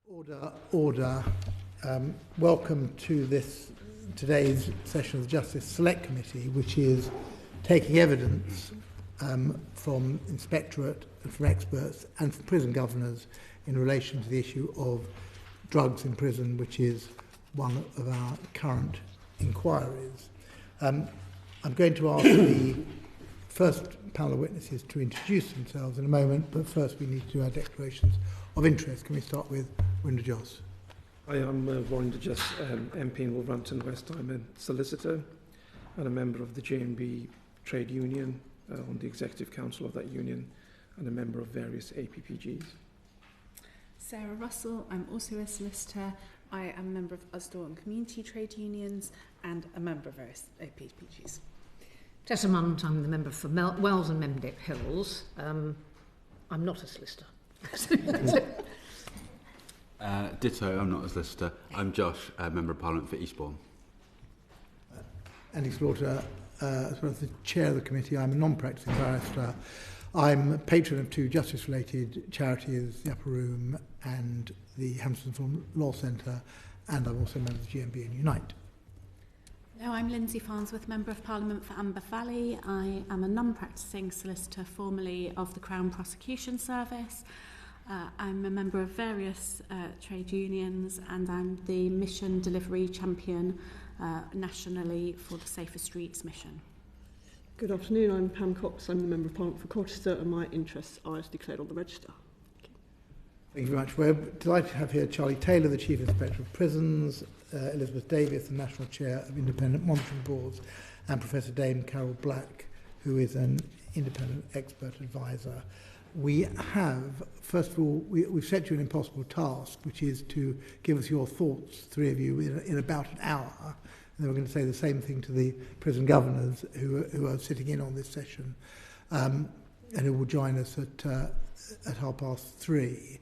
Order. Welcome to today's session of the Justice Select Committee, which is taking evidence from Inspectorate and from experts and from prison governors in relation to the issue of drugs in prison, which is one of our current inquiries. I'm going to ask the first panel of witnesses to introduce themselves in a moment, but first we need to do our declarations of interest. Can we start with Wynda Joss? Hi, I'm Warren Just, MP in Wolverhampton West. I'm a solicitor and a member of the J&B Trade Union, on the Executive Council of that union, and a member of various APPGs. Sarah Russell, I'm also a solicitor. I am a member of Usdaw and Community Trade Unions and a member of various APPGs. Tessa Munt, I'm the member for Wells and Memdick Hills. I'm not a solicitor. Ditto, I'm not a solicitor. I'm Josh, Member of Parliament for Eastbourne. Andy Slaughter, as well as the chair of the committee, I'm a non-practicing barrister. I'm a patron of two justice-related charities, the Upper Room and the Hamilton Law Centre, and I'm also a member of the GMB and Unite. Hello, I'm Lindsay Farnsworth, Member of Parliament for Amber Valley. I am a non-practicing solicitor formerly of the Crown Prosecution Service. I'm a member of various trade unions, and I'm the mission delivery champion nationally for the Safer Streets mission. Good afternoon, I'm Pam Cox. I'm the Member of Parliament for Colchester, and my interests are as declared on the register. Thank you very much. We're delighted to have here Charlie Taylor, the Chief Inspector of Prisons, Elisabeth Davies, the National Chair of Independent Monitoring Boards, and Professor Dame Carol Black, who is an independent expert advisor. We have, first of all, we've set you an impossible task, which is to give us your thoughts, three of you, in about an hour. And then we're going to say the same thing to the prison governors who are sitting in on this session, and who will join us at 3:30.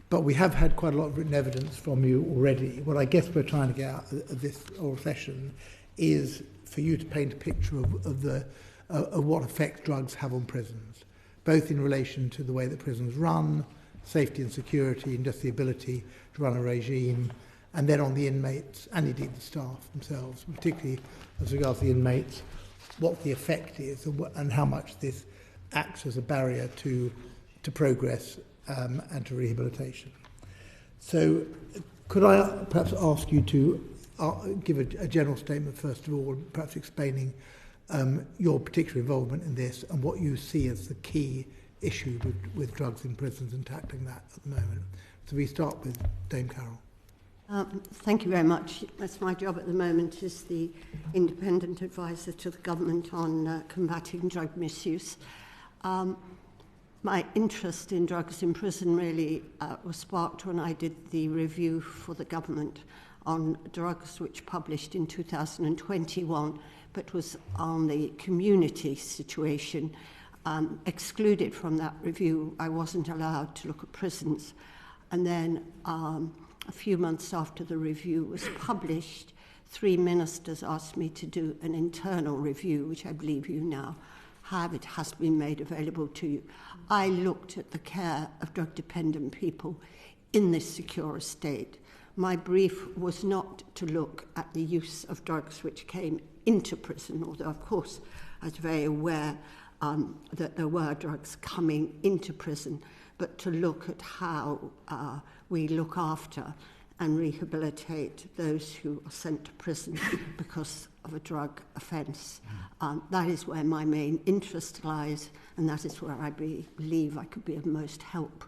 But we have had quite a lot of written evidence from you already. What I guess we're trying to get out of this oral session is for you to paint a picture of what effect drugs have on prisons, both in relation to the way that prisons run, safety and security, and just the ability to run a regime, and then on the inmates and indeed the staff themselves, particularly as regards the inmates, what the effect is and how much this acts as a barrier to progress and to rehabilitation. So could I perhaps ask you to give a general statement first of all, perhaps explaining your particular involvement in this and what you see as the key issue with drugs in prisons and tackling that at the moment. So we start with Dame Carol. Thank you very much. That's my job at the moment, is the independent advisor to the government on combating drug misuse. My interest in drugs in prison really was sparked when I did the review for the government on drugs, which published in 2021, but was on the community situation. Excluded from that review, I wasn't allowed to look at prisons. And then a few months after the review was published, 3 ministers asked me to do an internal review, which I believe you now have. It has been made available to you. I looked at the care of drug-dependent people in this secure state. My brief was not to look at the use of drugs which came into prison, although, of course, I was very aware that there were drugs coming into prison, but to look at how we look after and rehabilitate those who are sent to prison because of a drug offence. That is where my main interest lies, and that is where I believe I could be of most help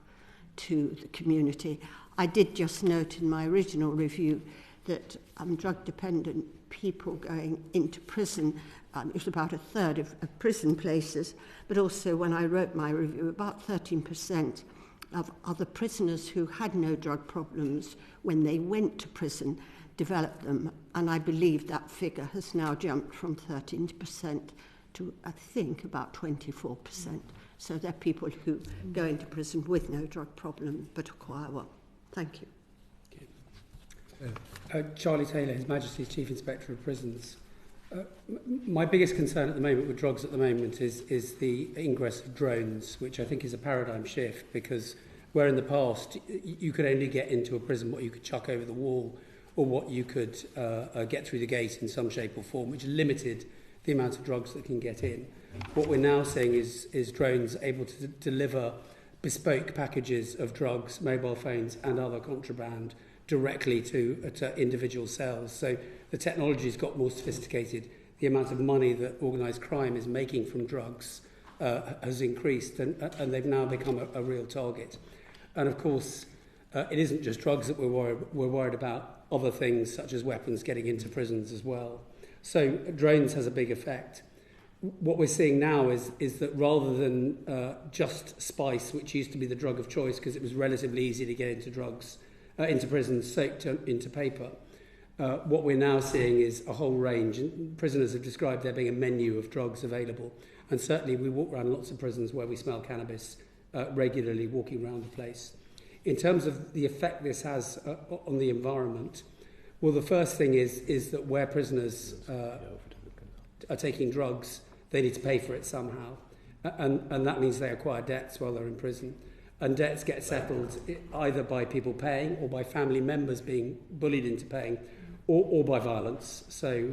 to the community. I did just note in my original review that drug-dependent people going into prison, it was about a third of prison places, but also when I wrote my review, about 13% of other prisoners who had no drug problems when they went to prison developed them, and I believe that figure has now jumped from 13% to, I think, about 24%. So there are people who go into prison with no drug problem but acquire one. Thank you. Charlie Taylor, His Majesty's Chief Inspector of Prisons. My biggest concern at the moment with drugs at the moment is the ingress of drones, which I think is a paradigm shift because where in the past you could only get into a prison what you could chuck over the wall or what you could get through the gate in some shape or form, which limited the amount of drugs that can get in. What we're now seeing is drones able to deliver bespoke packages of drugs, mobile phones and other contraband directly to individual cells. So the technology's got more sophisticated. The amount of money that organised crime is making from drugs has increased, and they've now become a real target. And of course, it isn't just drugs that we're worried about, other things such as weapons getting into prisons as well. So drones has a big effect. What we're seeing now is that rather than just spice, which used to be the drug of choice because it was relatively easy to get into drugs, into prisons, soaked into paper, what we're now seeing is a whole range. Prisoners have described there being a menu of drugs available. And certainly we walk around lots of prisons where we smell cannabis regularly walking around the place. In terms of the effect this has on the environment, well, the first thing is that where prisoners are taking drugs, they need to pay for it somehow. And that means they acquire debts while they're in prison. And debts get settled either by people paying or by family members being bullied into paying or by violence. So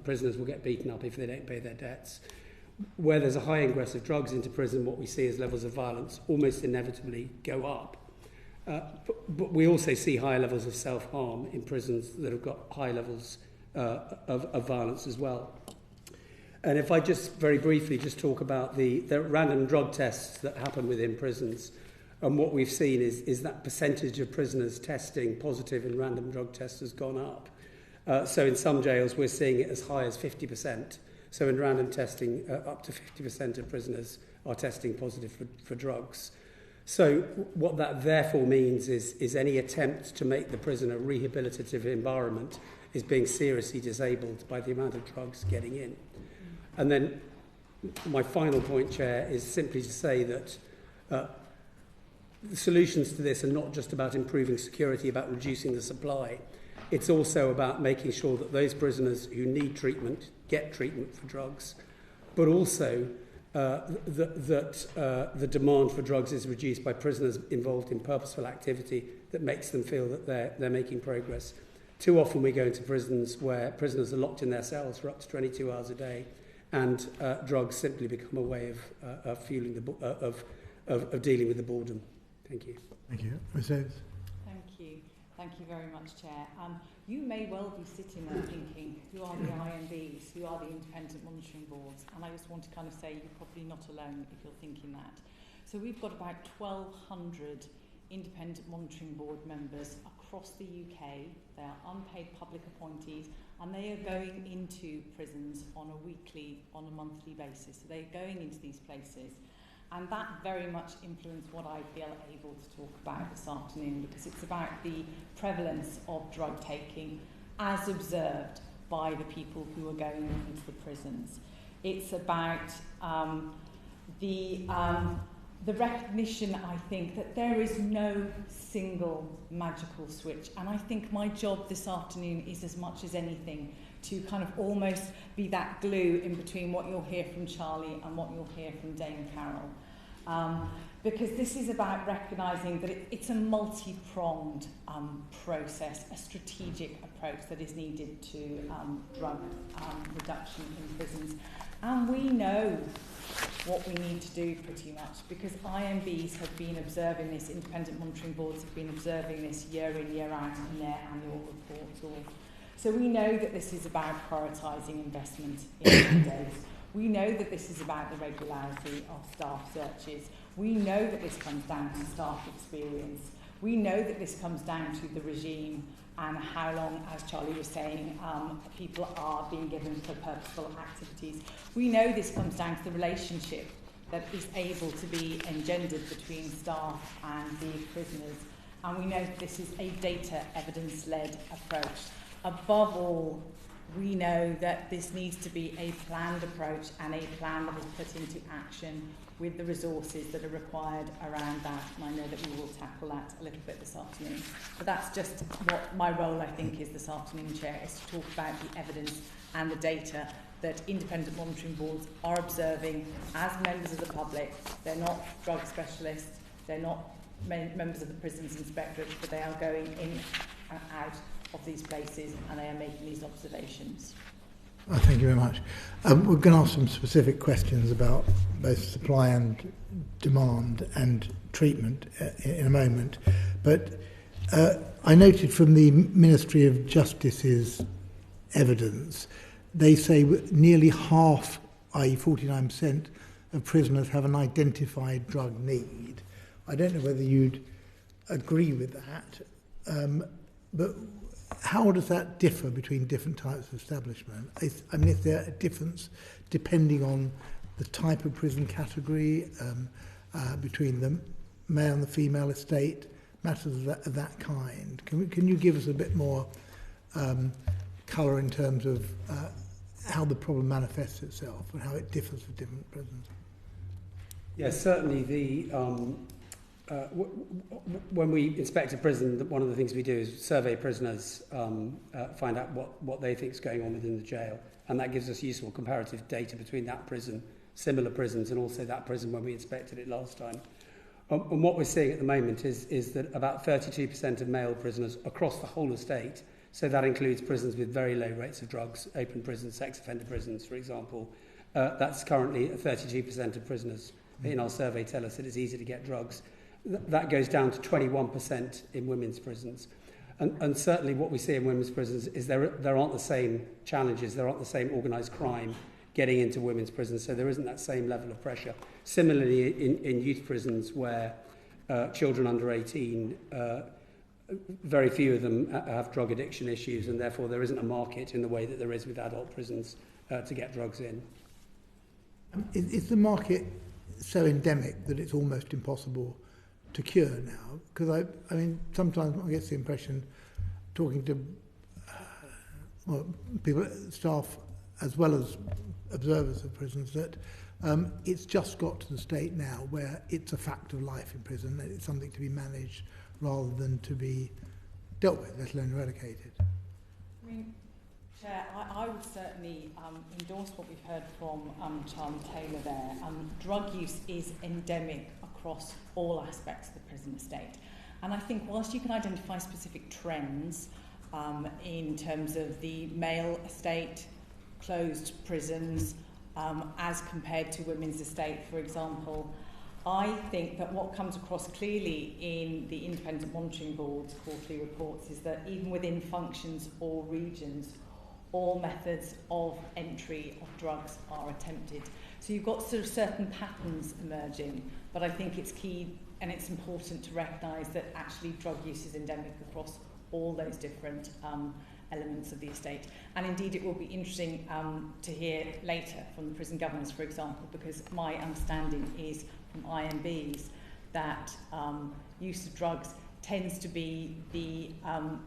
prisoners will get beaten up if they don't pay their debts. Where there's a high ingress of drugs into prison, what we see is levels of violence almost inevitably go up. But we also see higher levels of self-harm in prisons that have got high levels of violence as well. And if I just very briefly just talk about the random drug tests that happen within prisons, and what we've seen is that percentage of prisoners testing positive in random drug tests has gone up. So in some jails we're seeing it as high as 50%. So in random testing, up to 50% of prisoners are testing positive for drugs. So what that therefore means is any attempt to make the prison a rehabilitative environment is being seriously disabled by the amount of drugs getting in. And then my final point, Chair, is simply to say that the solutions to this are not just about improving security, about reducing the supply. It's also about making sure that those prisoners who need treatment get treatment for drugs, but also that the demand for drugs is reduced by prisoners involved in purposeful activity that makes them feel that they're making progress. Too often we go into prisons where prisoners are locked in their cells for up to 22 hours a day, and drugs simply become a way of fueling of dealing with the boredom. Thank you. Thank you. Elisabeth. Thank you. Thank you very much, Chair. You may well be sitting there thinking, who are the IMBs, who are the independent monitoring boards? And I just want to kind of say you're probably not alone if you're thinking that. So we've got about 1,200 independent monitoring board members across the UK. They are unpaid public appointees, and they are going into prisons on a monthly basis. So they're going into these places. And that very much influenced what I feel able to talk about this afternoon, because it's about the prevalence of drug taking as observed by the people who are going into the prisons. It's about the recognition, I think, that there is no single magical switch. And I think my job this afternoon is, as much as anything, to kind of almost be that glue in between what you'll hear from Charlie and what you'll hear from Dame Carol. Because this is about recognising that it's a multi-pronged process, a strategic approach that is needed to drug reduction in prisons. And we know what we need to do pretty much, because IMBs have been observing this, independent monitoring boards have been observing this year in, year out in their annual reports. So we know that this is about prioritising investment in days. We know that this is about the regularity of staff searches. We know that this comes down to staff experience. We know that this comes down to the regime and how long, as Charlie was saying, people are being given for purposeful activities. We know this comes down to the relationship that is able to be engendered between staff and the prisoners. And we know that this is a data evidence-led approach. Above all, we know that this needs to be a planned approach and a plan that is put into action with the resources that are required around that. And I know that we will tackle that a little bit this afternoon. But that's just what my role, I think, is this afternoon, Chair, is to talk about the evidence and the data that independent monitoring boards are observing as members of the public. They're not drug specialists. They're not members of the prisons inspectorate, but they are going in and out of these places and they are making these observations. Oh, thank you very much. We're going to ask some specific questions about both supply and demand and treatment in a moment. But I noted from the Ministry of Justice's evidence, they say nearly half, i.e. 49%, of prisoners have an identified drug need. I don't know whether you'd agree with that, but how does that differ between different types of establishment? Is there a difference depending on the type of prison category, between the male and the female estate, matters of that kind? Can you give us a bit more colour in terms of how the problem manifests itself and how it differs for different prisons? Yes, certainly when we inspect a prison, one of the things we do is survey prisoners, find out what they think is going on within the jail, and that gives us useful comparative data between that prison, similar prisons, and also that prison when we inspected it last time. And what we're seeing at the moment is that about 32% of male prisoners across the whole estate, so that includes prisons with very low rates of drugs, open prisons, sex offender prisons, for example, that's currently 32% of prisoners in our survey tell us that it's easy to get drugs. That goes down to 21% in women's prisons. And certainly what we see in women's prisons is there aren't the same challenges, there aren't the same organised crime getting into women's prisons, so there isn't that same level of pressure. Similarly, in youth prisons where children under 18, very few of them have drug addiction issues, and therefore there isn't a market in the way that there is with adult prisons to get drugs in. Is the market so endemic that it's almost impossible to cure now? Because I mean, sometimes I get the impression, talking to people, staff as well as observers of prisons, that it's just got to the state now where it's a fact of life in prison, that it's something to be managed rather than to be dealt with, let alone eradicated. I mean, Chair, I would certainly endorse what we've heard from Charlie Taylor there. Drug use is endemic across all aspects of the prison estate. And I think whilst you can identify specific trends in terms of the male estate, closed prisons, as compared to women's estate, for example, I think that what comes across clearly in the Independent Monitoring Board's quarterly reports is that even within functions or regions, all methods of entry of drugs are attempted. So you've got sort of certain patterns emerging, but I think it's key and it's important to recognise that actually drug use is endemic across all those different elements of the estate. And indeed it will be interesting to hear later from the prison governors, for example, because my understanding is from IMBs that use of drugs tends to be the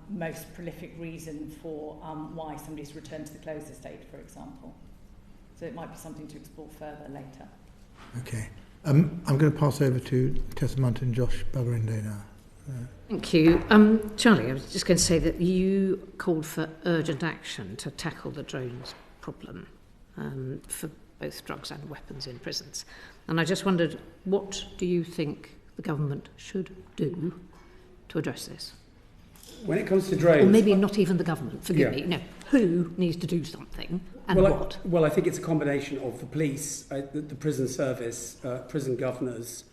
most prolific reason for why somebody's returned to the closed estate, for example. So it might be something to explore further later. Okay. I'm going to pass over to Tessa Munt and Josh Babarinde now. Thank you. Charlie, I was just going to say that you called for urgent action to tackle the drones problem for both drugs and weapons in prisons. And I just wondered, what do you think the government should do to address this? When it comes to drones... Or maybe not even the government, forgive me. No, who needs to do something and what? Well, I think it's a combination of the police, the prison service, prison governors,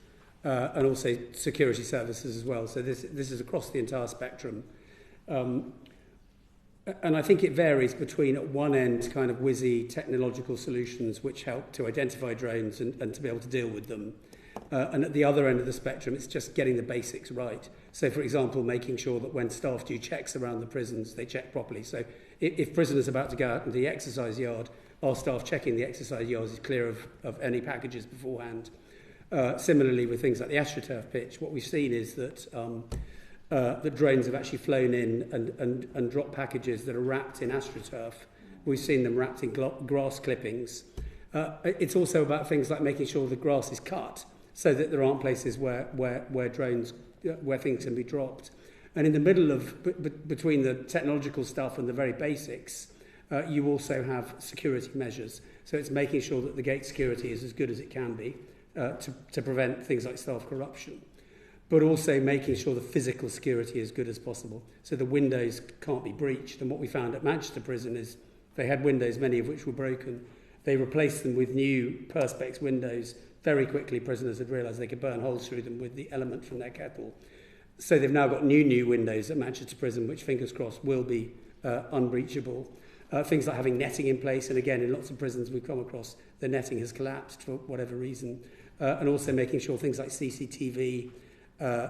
and also security services as well. So this is across the entire spectrum. And I think it varies between, at one end, kind of whizzy technological solutions which help to identify drones and to be able to deal with them. And at the other end of the spectrum, it's just getting the basics right. So, for example, making sure that when staff do checks around the prisons, they check properly. So if prisoners are about to go out into the exercise yard, our staff checking the exercise yards is clear of any packages beforehand. Similarly, with things like the AstroTurf pitch, what we've seen is that the drones have actually flown in and dropped packages that are wrapped in AstroTurf. We've seen them wrapped in grass clippings. It's also about things like making sure the grass is cut so that there aren't places where things can be dropped. And in the middle of, between the technological stuff and the very basics, you also have security measures. So it's making sure that the gate security is as good as it can be to prevent things like staff corruption. but also making sure the physical security is good as possible. So the windows can't be breached. And what we found at Manchester Prison is they had windows, many of which were broken. They replaced them with new Perspex windows. Very quickly, prisoners had realised they could burn holes through them with the element from their kettle. So they've now got new windows at Manchester Prison, which, fingers crossed, will be unbreachable. Things like having netting in place, and again, in lots of prisons we've come across, the netting has collapsed for whatever reason. And also making sure things like CCTV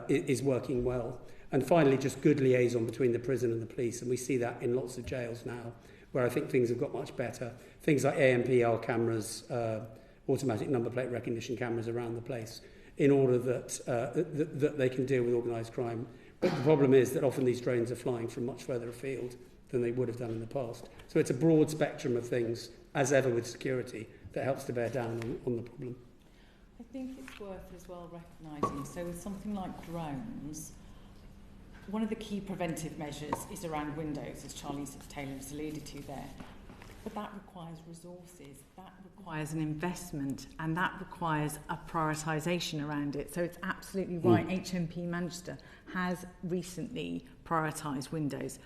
is working well. And finally, just good liaison between the prison and the police. And we see that in lots of jails now, where I think things have got much better. Things like AMPR cameras, automatic number plate recognition cameras around the place, in order that they can deal with organised crime. But the problem is that often these drones are flying from much further afield than they would have done in the past. So it's a broad spectrum of things, as ever with security, that helps to bear down on the problem. I think it's worth as well recognising, so with something like drones, one of the key preventive measures is around windows, as Charlie Taylor has alluded to there. But that requires resources, that requires an investment, and that requires a prioritisation around it. So it's absolutely right. HMP Manchester has recently prioritised windows.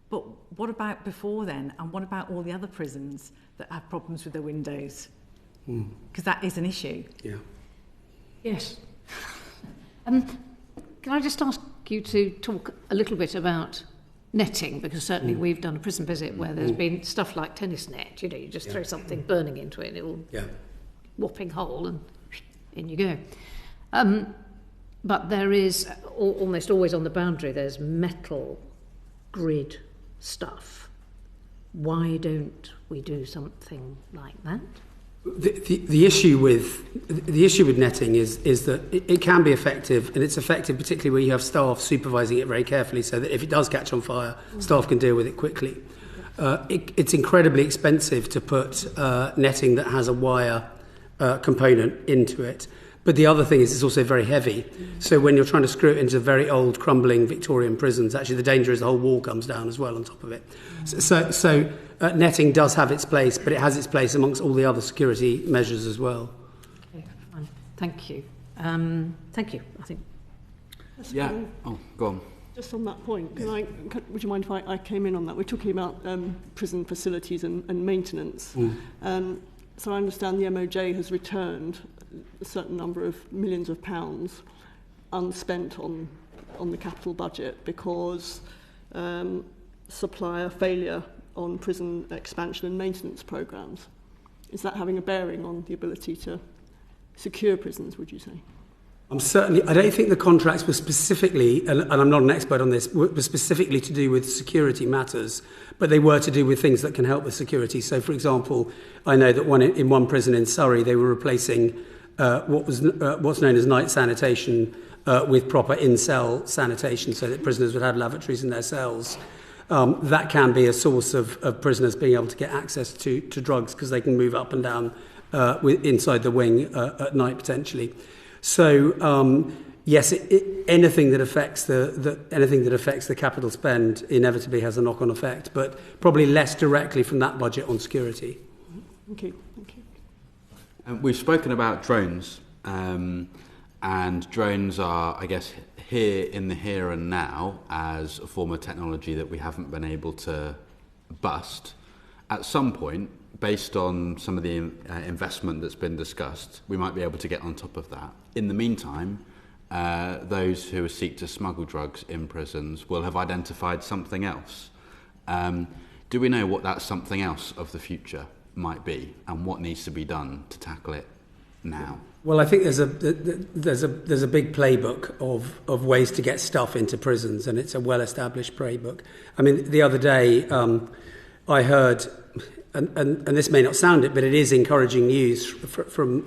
But what about before then? And what about all the other prisons that have problems with their windows? Because that is an issue. Yeah. Yes. Can I just ask you to talk a little bit about netting, because certainly we've done a prison visit where there's been stuff like tennis net, you know, you just throw something burning into it and it will whopping hole and in you go. But there is almost always on the boundary there's metal grid stuff. Why don't we do something like that? The issue with netting is that it can be effective, and it's effective particularly where you have staff supervising it very carefully, so that if it does catch on fire, staff can deal with it quickly. It's incredibly expensive to put netting that has a wire component into it. But the other thing is it's also very heavy. So when you're trying to screw it into very old, crumbling Victorian prisons, actually the danger is the whole wall comes down as well on top of it. So netting does have its place, but it has its place amongst all the other security measures as well. Okay, fine. Thank you. Thank you, I think. Yeah. Oh, go on. Just on that point, would you mind if I came in on that? We're talking about prison facilities and maintenance. So I understand the MOJ has returned a certain number of millions of pounds unspent on the capital budget because supplier failure on prison expansion and maintenance programmes. Is that having a bearing on the ability to secure prisons, would you say? I don't think the contracts were specifically, and I'm not an expert on this, were specifically to do with security matters, but they were to do with things that can help with security. So, for example, I know that in one prison in Surrey, they were replacing what's known as night sanitation with proper in-cell sanitation, so that prisoners would have lavatories in their cells. That can be a source of prisoners being able to get access to drugs because they can move up and down inside the wing at night potentially. So yes, anything that affects the capital spend inevitably has a knock-on effect, but probably less directly from that budget on security. Okay, thank you. We've spoken about drones, and drones are, I guess, here in the here and now as a form of technology that we haven't been able to bust. At some point, based on some of the investment that's been discussed, we might be able to get on top of that. In the meantime, those who seek to smuggle drugs in prisons will have identified something else. Do we know what that something else of the future might be, and what needs to be done to tackle it now? Well, I think there's a big playbook of ways to get stuff into prisons, and it's a well-established playbook. I mean, the other day I heard, and this may not sound it, but it is encouraging news from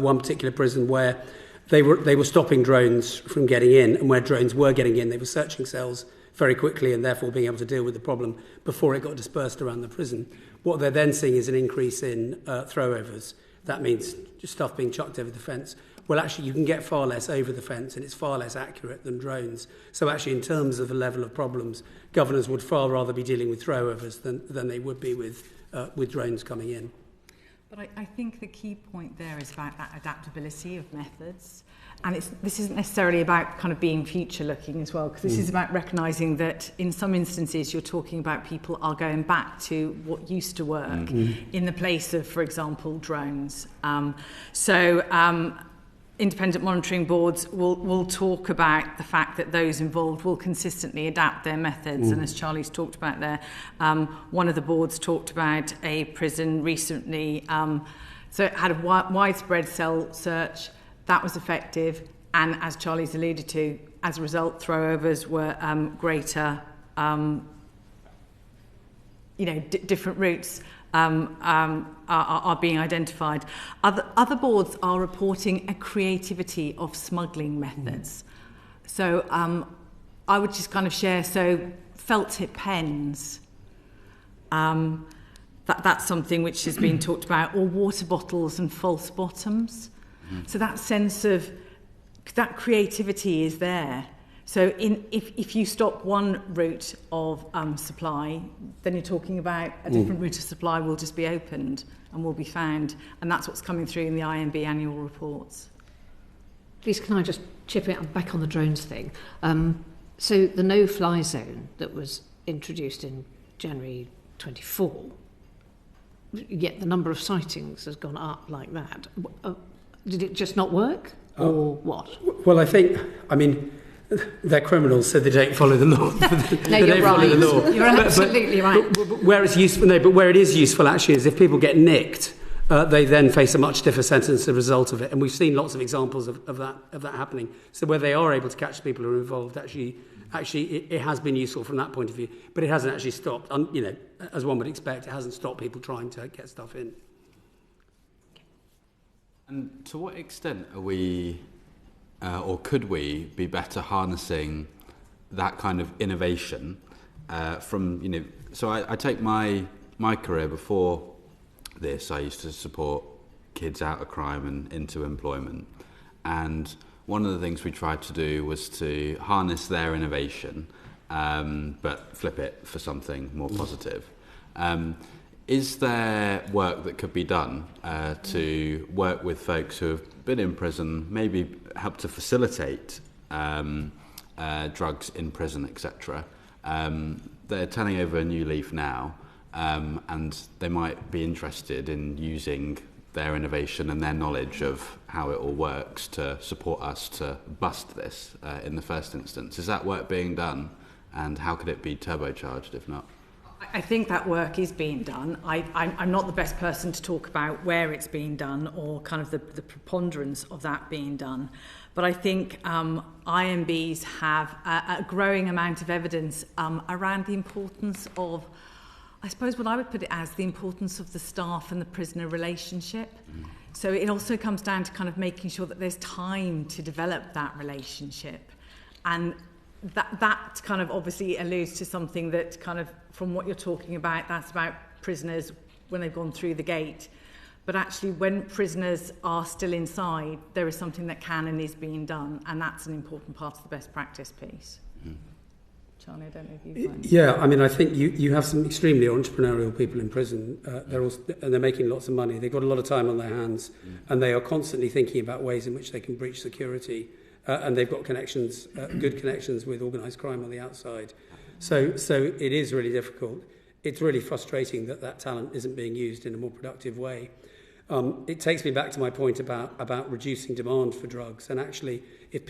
one particular prison where they were stopping drones from getting in, and where drones were getting in, they were searching cells very quickly and therefore being able to deal with the problem before it got dispersed around the prison. What they're then seeing is an increase in throwovers. That means just stuff being chucked over the fence. Well, actually, you can get far less over the fence, and it's far less accurate than drones. So actually, in terms of the level of problems, governors would far rather be dealing with throwovers than they would be with drones coming in. But I think the key point there is about that adaptability of methods. And this isn't necessarily about kind of being future looking as well, because this is about recognising that in some instances you're talking about people are going back to what used to work in the place of, for example, drones. Independent monitoring boards will talk about the fact that those involved will consistently adapt their methods. And as Charlie's talked about there, one of the boards talked about a prison recently. So it had a widespread cell search. That was effective. And as Charlie's alluded to, as a result, throwovers were greater, different routes are being identified. Other boards are reporting a creativity of smuggling methods. So I would just kind of share, so felt tip pens, that's something which has been talked about, or water bottles and false bottoms. So that sense of, that creativity is there. So if you stop one route of supply, then you're talking about a different route of supply will just be opened and will be found. And that's what's coming through in the IMB annual reports. Please, can I just chip in back on the drones thing? So the no-fly zone that was introduced in January 24, yet the number of sightings has gone up like that. Did it just not work, or what? Well, I mean, they're criminals, so they don't follow the law. No, you're right. You're absolutely right. But where it's useful, but where it is useful actually is if people get nicked, they then face a much stiffer sentence as a result of it. And we've seen lots of examples of that happening. So where they are able to catch people who are involved, actually it has been useful from that point of view. But it hasn't actually stopped. As one would expect, it hasn't stopped people trying to get stuff in. And to what extent are we, or could we, be better harnessing that kind of innovation from, so I take my career before this, I used to support kids out of crime and into employment. And one of the things we tried to do was to harness their innovation, but flip it for something more positive. Is there work that could be done to work with folks who have been in prison, maybe help to facilitate drugs in prison, etc.? They're turning over a new leaf now, and they might be interested in using their innovation and their knowledge of how it all works to support us to bust this in the first instance. Is that work being done, and how could it be turbocharged if not? I think that work is being done. I'm not the best person to talk about where it's being done or kind of the preponderance of that being done. But I think IMBs have a growing amount of evidence around the importance of, I suppose what I would put it as, the importance of the staff and the prisoner relationship. So it also comes down to kind of making sure that there's time to develop that relationship. And that kind of obviously alludes to something that kind of, from what you're talking about, that's about prisoners when they've gone through the gate. But actually, when prisoners are still inside, there is something that can and is being done, and that's an important part of the best practice piece. Charlie, I don't know if you find... Yeah, I mean, I think you have some extremely entrepreneurial people in prison. They're making lots of money. They've got a lot of time on their hands, and they are constantly thinking about ways in which they can breach security. And they've got connections, good connections with organised crime on the outside. So it is really difficult. It's really frustrating that talent isn't being used in a more productive way. It takes me back to my point about reducing demand for drugs. And actually, if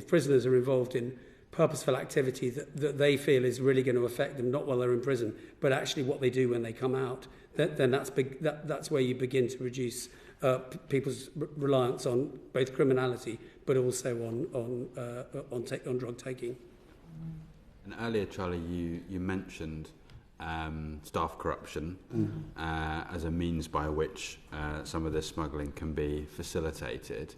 prisoners are involved in purposeful activity that they feel is really going to affect them, not while they're in prison, but actually what they do when they come out, then that's where you begin to reduce people's reliance on both criminality, but also on drug taking. And earlier, Charlie, you mentioned staff corruption as a means by which some of this smuggling can be facilitated.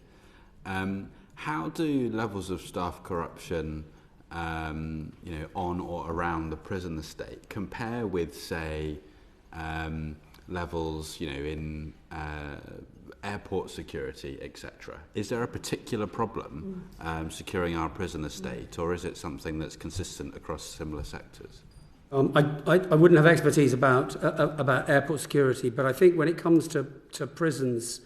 How do levels of staff corruption, on or around the prison estate compare with, say, levels, in airport security, etc.? Is there a particular problem securing our prison estate, or is it something that's consistent across similar sectors? I wouldn't have expertise about airport security, but I think when it comes to prisons,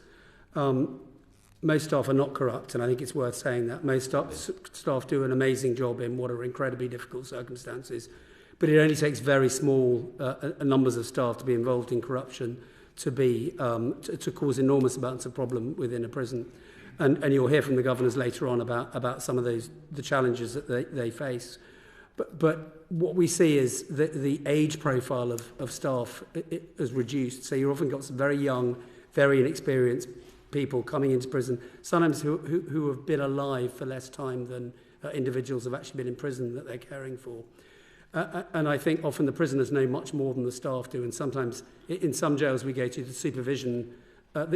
most staff are not corrupt, and I think it's worth saying that. Most staff do an amazing job in what are incredibly difficult circumstances, but it only takes very small numbers of staff to be involved in corruption to cause enormous amounts of problem within a prison. And you'll hear from the governors later on about some of the challenges that they face. But what we see is that the age profile of staff is reduced. So you've often got some very young, very inexperienced people coming into prison, sometimes who have been alive for less time than individuals who have actually been in prison that they're caring for. And I think often the prisoners know much more than the staff do. And sometimes in some jails we go to, the supervision,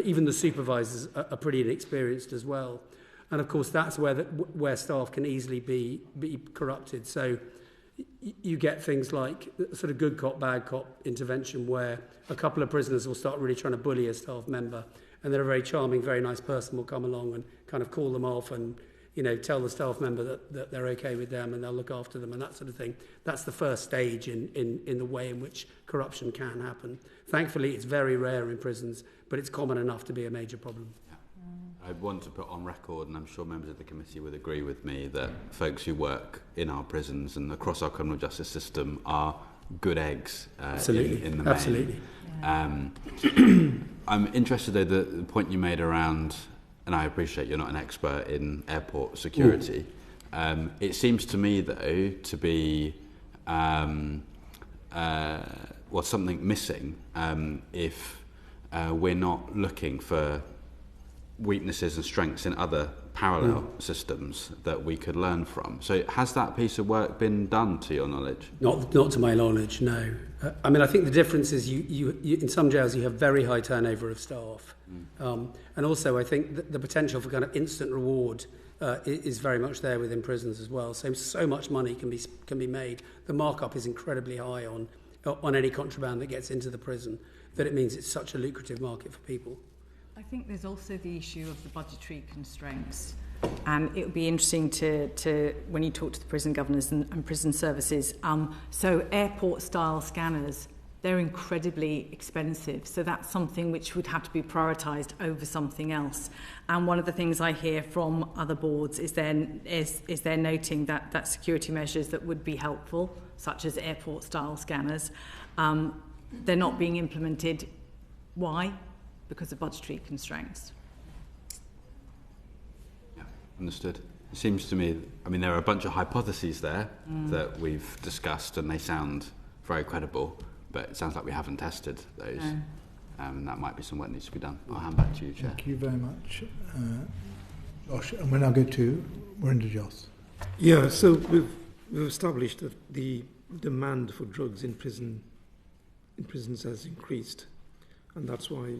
even the supervisors are pretty inexperienced as well. And of course, that's where staff can easily be corrupted. So you get things like sort of good cop, bad cop intervention, where a couple of prisoners will start really trying to bully a staff member, and then a very charming, very nice person will come along and kind of call them off and, you know, tell the staff member that they're okay with them and they'll look after them and that sort of thing. That's the first stage in the way in which corruption can happen. Thankfully, it's very rare in prisons, but it's common enough to be a major problem. I want to put on record, and I'm sure members of the committee would agree with me, that folks who work in our prisons and across our criminal justice system are good eggs in the main. Absolutely. I'm interested, though, the point you made around, and I appreciate you're not an expert in airport security. It seems to me, though, to be something missing if we're not looking for weaknesses and strengths in other parallel systems that we could learn from. So has that piece of work been done, to your knowledge? Not to my knowledge, no. I mean, I think the difference is you in some jails you have very high turnover of staff. And also I think the potential for kind of instant reward is very much there within prisons as well. So much money can be made. The markup is incredibly high on any contraband that gets into the prison, that it means it's such a lucrative market for people. I think there's also the issue of the budgetary constraints, and it would be interesting to when you talk to the prison governors and prison services. So airport-style scanners, they're incredibly expensive, so that's something which would have to be prioritised over something else. And one of the things I hear from other boards is they're noting that security measures that would be helpful, such as airport-style scanners, they're not being implemented. Why? Because of budgetary constraints. Yeah, understood. It seems to me, I mean, there are a bunch of hypotheses there that we've discussed, and they sound very credible, but it sounds like we haven't tested those. And that might be some work that needs to be done. I'll hand back to you, Chair. Thank you very much, Josh. And we'll now go to Joss. Yeah, so we've established that the demand for drugs in prisons has increased, and that's why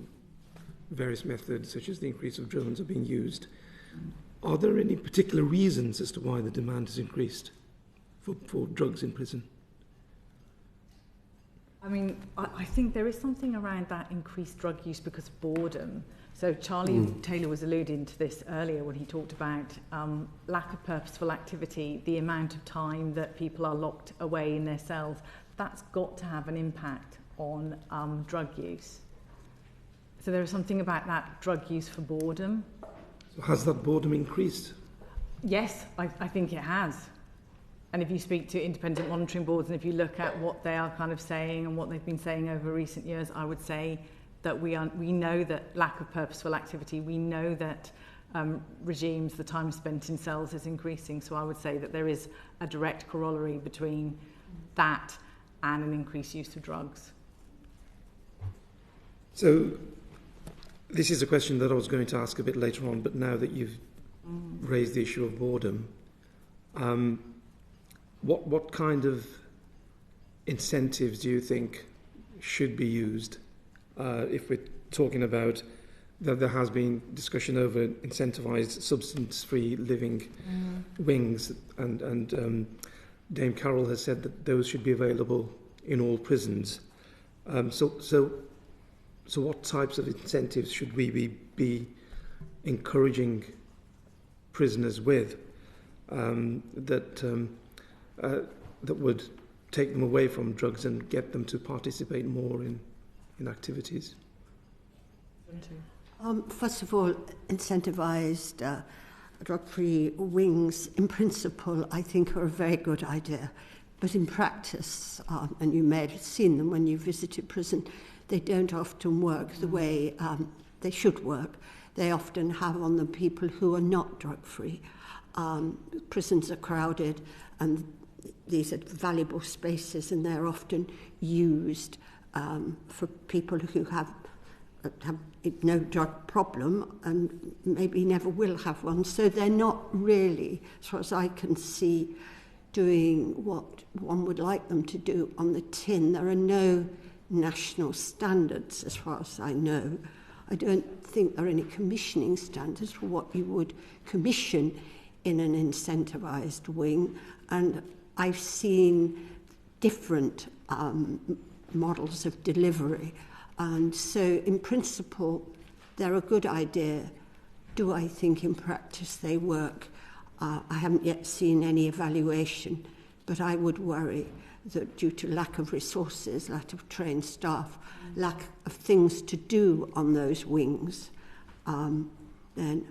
various methods, such as the increase of drones, are being used. Are there any particular reasons as to why the demand has increased for drugs in prison? I mean, I think there is something around that increased drug use because of boredom. So Charlie Taylor was alluding to this earlier when he talked about lack of purposeful activity, the amount of time that people are locked away in their cells. That's got to have an impact on drug use. So there is something about that drug use for boredom. So has that boredom increased? Yes, I think it has. And if you speak to independent monitoring boards and if you look at what they are kind of saying and what they've been saying over recent years, I would say that we know that lack of purposeful activity, we know that regimes, the time spent in cells is increasing. So I would say that there is a direct corollary between that and an increased use of drugs. So this is a question that I was going to ask a bit later on, but now that you've raised the issue of boredom, what kind of incentives do you think should be used if we're talking about that there has been discussion over incentivised substance-free living wings, and Dame Carroll has said that those should be available in all prisons. So what types of incentives should we be encouraging prisoners with that would take them away from drugs and get them to participate more in activities? First of all, incentivised drug-free wings, in principle, I think are a very good idea. But in practice, and you may have seen them when you visited prison, they don't often work the way they should work. They often have on them people who are not drug-free. Prisons are crowded, and these are valuable spaces, and they're often used for people who have no drug problem and maybe never will have one. So they're not really, as far as I can see, doing what one would like them to do on the tin. There are no national standards, as far as I know. I don't think there are any commissioning standards for what you would commission in an incentivised wing. And I've seen different models of delivery. And so, in principle, they're a good idea. Do I think in practice they work? I haven't yet seen any evaluation, but I would worry that due to lack of resources, lack of trained staff, lack of things to do on those wings, then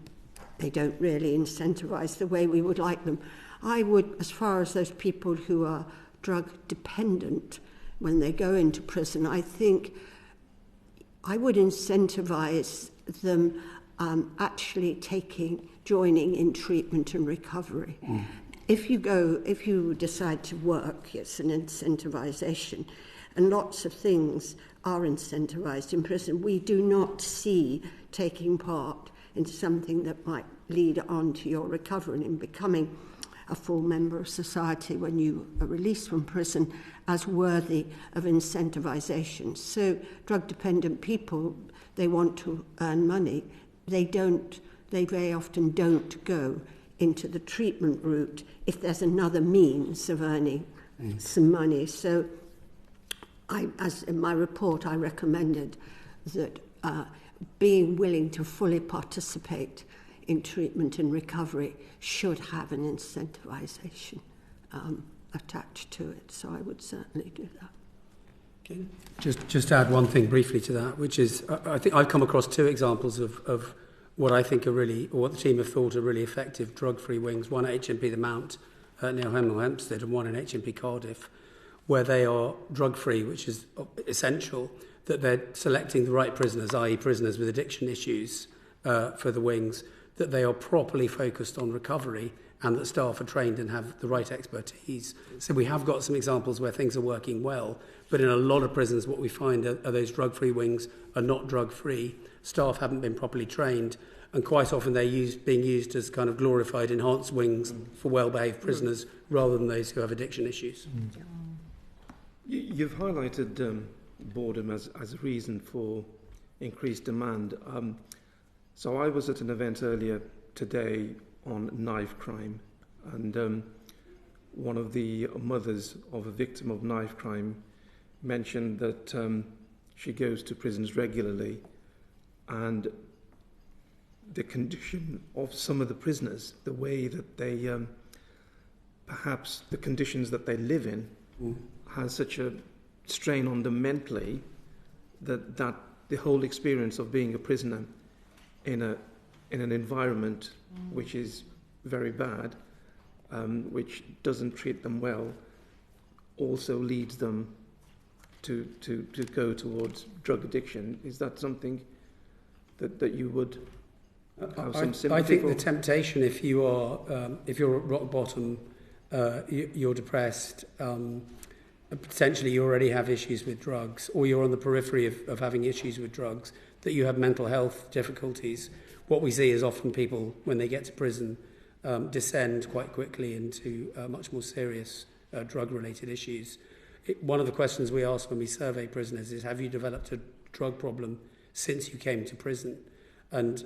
they don't really incentivise the way we would like them. I would, as far as those people who are drug dependent, when they go into prison, I think I would incentivise them actually joining in treatment and recovery. If you decide to work, it's an incentivisation, and lots of things are incentivised in prison. We do not see taking part in something that might lead on to your recovery and becoming a full member of society when you are released from prison as worthy of incentivisation. So drug-dependent people, they want to earn money. They very often don't go into the treatment route if there's another means of earning some money. So as in my report, I recommended that being willing to fully participate in treatment and recovery should have an incentivisation attached to it. So I would certainly do that. Okay. Just add one thing briefly to that, which is I think I've come across two examples of what I think are really, or what the team have thought are really effective drug-free wings. One at HMP The Mount near Hemel Hempstead, and one in HMP Cardiff, where they are drug-free, which is essential, that they're selecting the right prisoners, i.e. prisoners with addiction issues for the wings, that they are properly focused on recovery, and that staff are trained and have the right expertise. So we have got some examples where things are working well, but in a lot of prisons what we find are those drug-free wings are not drug-free. Staff haven't been properly trained, and quite often they're being used as kind of glorified enhanced wings for well-behaved prisoners rather than those who have addiction issues. You've highlighted boredom as a reason for increased demand. So I was at an event earlier today on knife crime, and one of the mothers of a victim of knife crime mentioned that she goes to prisons regularly, and the condition of some of the prisoners, the way that they, perhaps the conditions that they live in, has such a strain on them mentally that the whole experience of being a prisoner in an environment which is very bad, which doesn't treat them well, also leads them to go towards drug addiction. Is that something that you would have some sympathy I think for? the temptation, if you're at rock bottom, you're depressed, potentially you already have issues with drugs, or you're on the periphery of having issues with drugs, that you have mental health difficulties. What we see is often people, when they get to prison, descend quite quickly into much more serious drug-related issues. One of the questions we ask when we survey prisoners is, have you developed a drug problem since you came to prison? And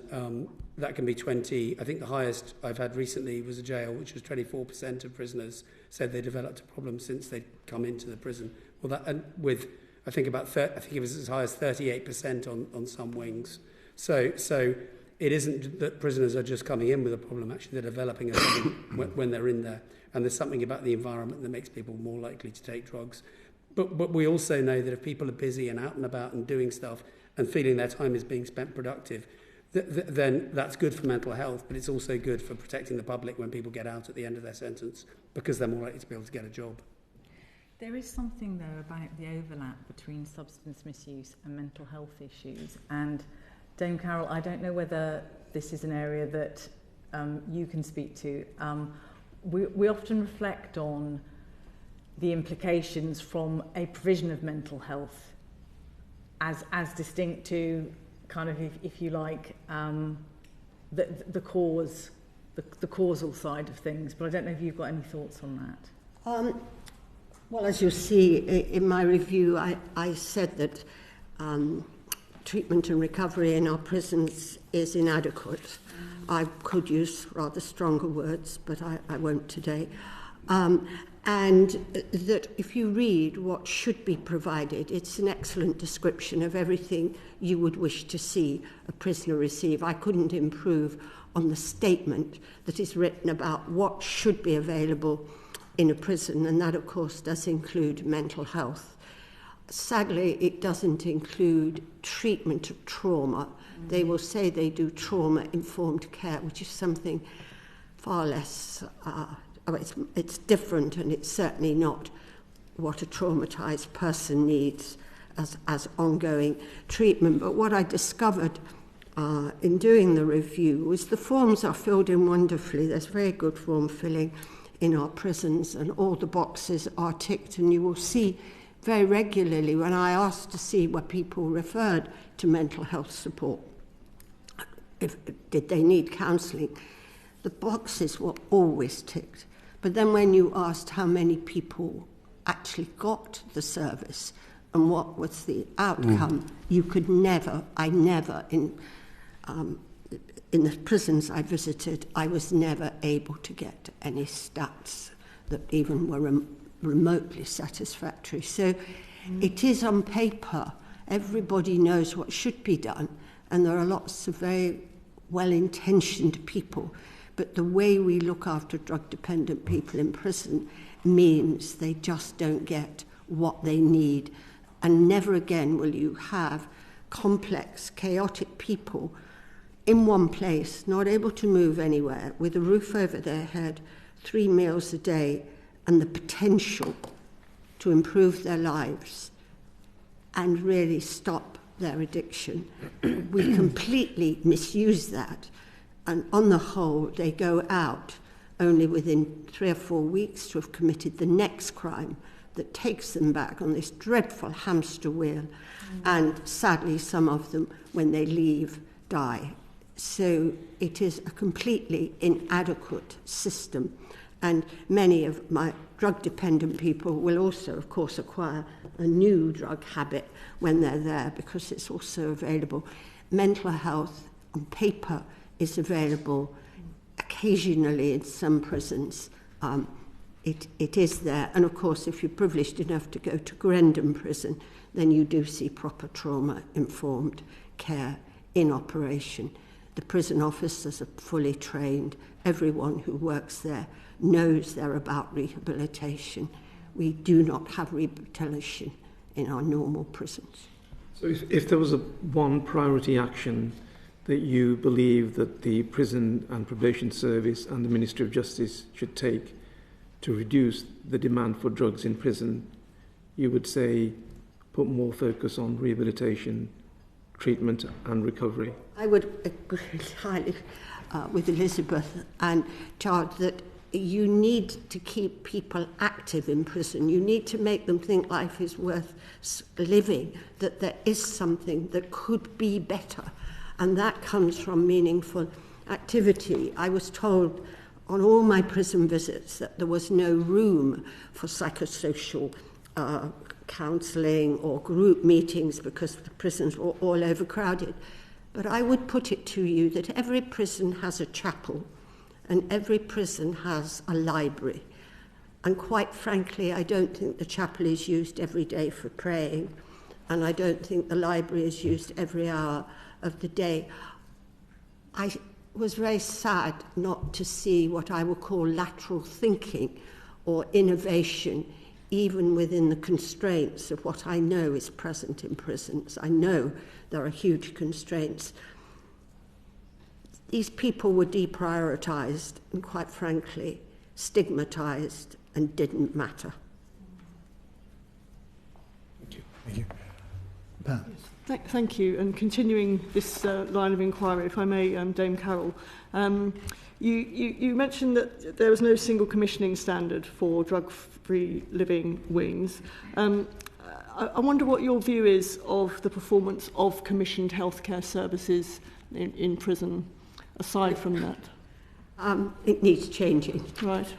that can be 20. I think the highest I've had recently was a jail, which was 24% of prisoners said they developed a problem since they'd come into the prison. Well, that, and with I think it was as high as 38% on some wings. So it isn't that prisoners are just coming in with a problem, actually they're developing a problem when they're in there. And there's something about the environment that makes people more likely to take drugs. But we also know that if people are busy and out and about and doing stuff and feeling their time is being spent productive, then that's good for mental health, but it's also good for protecting the public when people get out at the end of their sentence, because they're more likely to be able to get a job. There is something, though, about the overlap between substance misuse and mental health issues. And Dame Carol, I don't know whether this is an area that you can speak to. We often reflect on the implications from a provision of mental health as distinct to kind of, if you like, the causal side of things. But I don't know if you've got any thoughts on that. Well, as you'll see in my review, I said that treatment and recovery in our prisons is inadequate. I could use rather stronger words, but I won't today. And that if you read what should be provided, it's an excellent description of everything you would wish to see a prisoner receive. I couldn't improve on the statement that is written about what should be available in a prison, and that, of course, does include mental health. Sadly, it doesn't include treatment of trauma. They will say they do trauma-informed care, which is something far less... it's different, and it's certainly not what a traumatized person needs as ongoing treatment. But what I discovered in doing the review was the forms are filled in wonderfully. There's very good form filling in our prisons, and all the boxes are ticked, and you will see very regularly when I asked to see where people referred to mental health support, did they need counselling, the boxes were always ticked. But then when you asked how many people actually got the service and what was the outcome, you could never, in the prisons I visited, I was never able to get any stats that even were remotely satisfactory. So it is on paper, everybody knows what should be done, and there are lots of very well-intentioned people. But the way we look after drug-dependent people in prison means they just don't get what they need. And never again will you have complex, chaotic people in one place, not able to move anywhere, with a roof over their head, 3 meals a day, and the potential to improve their lives and really stop their addiction. We completely misuse that. And on the whole, they go out only within 3 or 4 weeks to have committed the next crime that takes them back on this dreadful hamster wheel. And sadly, some of them, when they leave, die. So it is a completely inadequate system. And many of my drug-dependent people will also, of course, acquire a new drug habit when they're there, because it's also available. Mental health on paper is available occasionally in some prisons. It is there. And of course, if you're privileged enough to go to Grendon Prison, then you do see proper trauma-informed care in operation. The prison officers are fully trained. Everyone who works there knows they're about rehabilitation. We do not have rehabilitation in our normal prisons. So if there was one priority action that you believe that the Prison and Probation Service and the Ministry of Justice should take to reduce the demand for drugs in prison, you would say put more focus on rehabilitation, treatment and recovery? I would agree entirely with Elisabeth and Chad that you need to keep people active in prison. You need to make them think life is worth living, that there is something that could be better. And that comes from meaningful activity. I was told on all my prison visits that there was no room for psychosocial counselling or group meetings because the prisons were all overcrowded. But I would put it to you that every prison has a chapel and every prison has a library. And quite frankly, I don't think the chapel is used every day for praying, and I don't think the library is used every hour of the day. I was very sad not to see what I would call lateral thinking or innovation, even within the constraints of what I know is present in prisons. I know there are huge constraints. These people were deprioritised and, quite frankly, stigmatised and didn't matter. Thank you. Thank you. Pat. Thank you. And continuing this line of inquiry, if I may, Dame Carroll, you mentioned that there was no single commissioning standard for drug-free living wings. I wonder what your view is of the performance of commissioned healthcare services in prison, aside from that. It needs changing. Right.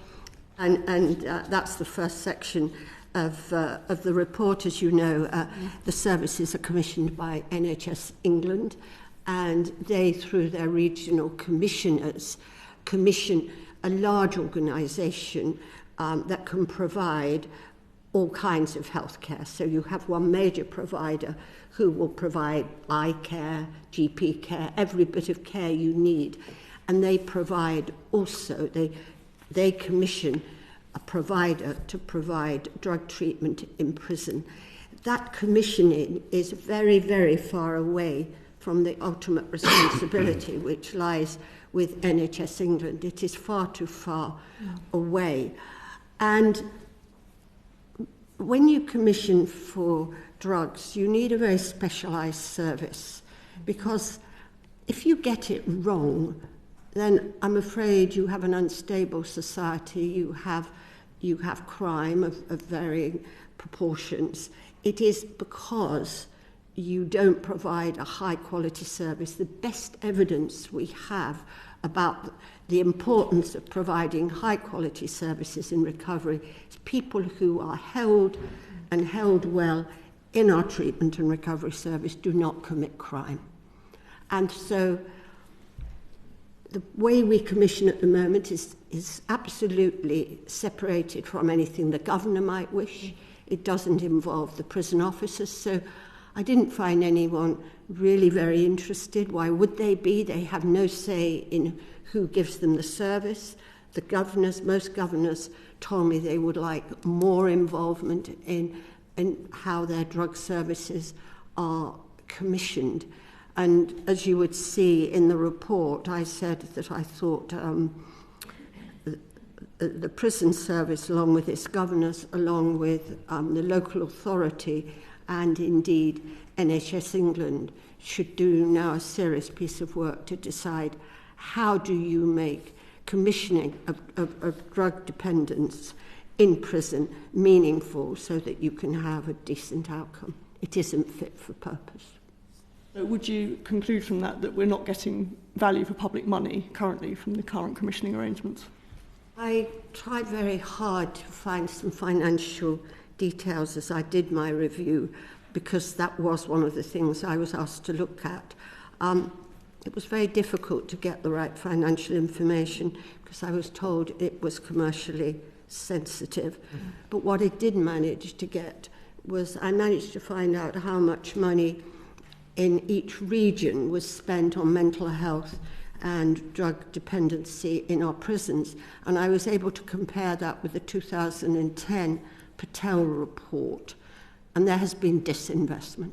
And that's the first section of the report. As you know, the services are commissioned by NHS England, and they, through their regional commissioners, commission a large organisation that can provide all kinds of healthcare. So you have one major provider who will provide eye care, GP care, every bit of care you need. And they provide also, they commission a provider to provide drug treatment in prison. That commissioning is very, very far away from the ultimate responsibility which lies with NHS England. It is far too far away. And when you commission for drugs, you need a very specialised service, because if you get it wrong, then I'm afraid you have an unstable society, you have crime of varying proportions. It is because you don't provide a high-quality service. The best evidence we have about the importance of providing high-quality services in recovery is people who are held and held well in our treatment and recovery service do not commit crime. And so the way we commission at the moment is absolutely separated from anything the governor might wish. It doesn't involve the prison officers, so I didn't find anyone really very interested. Why would they be? They have no say in who gives them the service. Most governors told me they would like more involvement in how their drug services are commissioned. And as you would see in the report, I said that I thought the prison service, along with its governors, along with the local authority, and indeed NHS England, should do now a serious piece of work to decide how do you make commissioning of drug dependence in prison meaningful so that you can have a decent outcome. It isn't fit for purpose. So would you conclude from that we're not getting value for public money currently from the current commissioning arrangements? I tried very hard to find some financial details as I did my review, because that was one of the things I was asked to look at. It was very difficult to get the right financial information because I was told it was commercially sensitive. Mm-hmm. But what I did manage to get was I managed to find out how much money in each region was spent on mental health and drug dependency in our prisons. And I was able to compare that with the 2010 Patel report. And there has been disinvestment.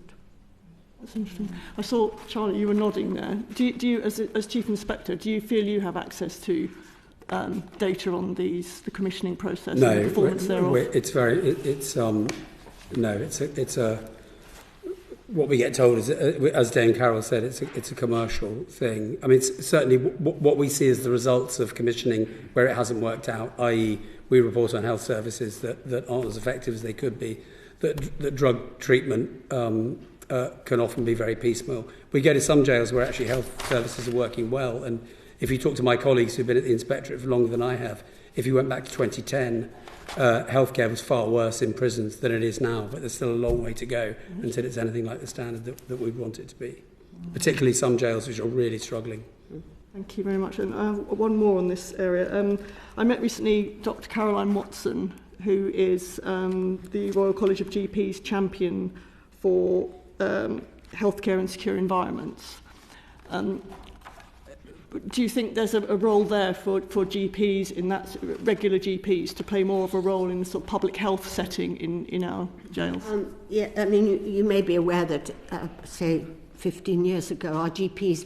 That's interesting. I saw, Charlie, you were nodding there. Do you, as Chief Inspector, do you feel you have access to data on the commissioning process and the performance thereof? What we get told is, as Dame Carroll said, it's a commercial thing. I mean, it's certainly what we see as the results of commissioning where it hasn't worked out, i.e. we report on health services that aren't as effective as they could be, that drug treatment can often be very piecemeal. We go to some jails where actually health services are working well, and if you talk to my colleagues who've been at the Inspectorate for longer than I have, if you went back to 2010, healthcare was far worse in prisons than it is now, but there's still a long way to go until it's anything like the standard that we'd want it to be, particularly some jails which are really struggling. Thank you very much. And one more on this area. I met recently Dr. Caroline Watson, who is the Royal College of GPs champion for healthcare and secure environments. But do you think there's a role there for GPs, in that regular GPs, to play more of a role in the sort of public health setting in our jails? Yeah, I mean, you may be aware that, say, 15 years ago, our GPs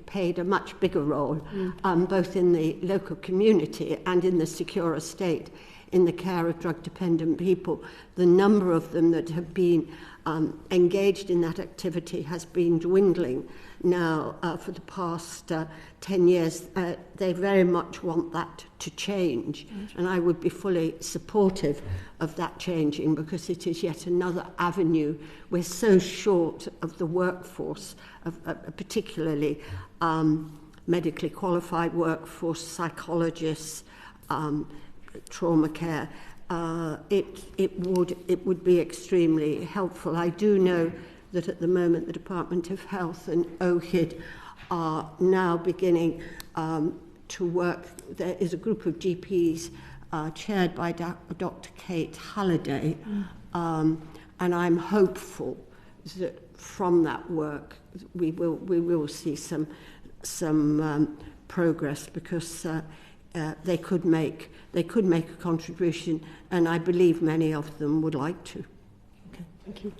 played a much bigger role, both in the local community and in the secure estate, in the care of drug-dependent people. The number of them that have been engaged in that activity has been dwindling now for the past 10 years. They very much want that to change, and I would be fully supportive of that changing, because it is yet another avenue. We're so short of the workforce, particularly medically qualified workforce, psychologists, trauma care. It would be extremely helpful. I do know that at the moment the Department of Health and OHID are now beginning to work. There is a group of GPs chaired by Dr. Kate Halliday, and I'm hopeful that from that work we will see some progress, because they could make a contribution, and I believe many of them would like to. Okay, thank you.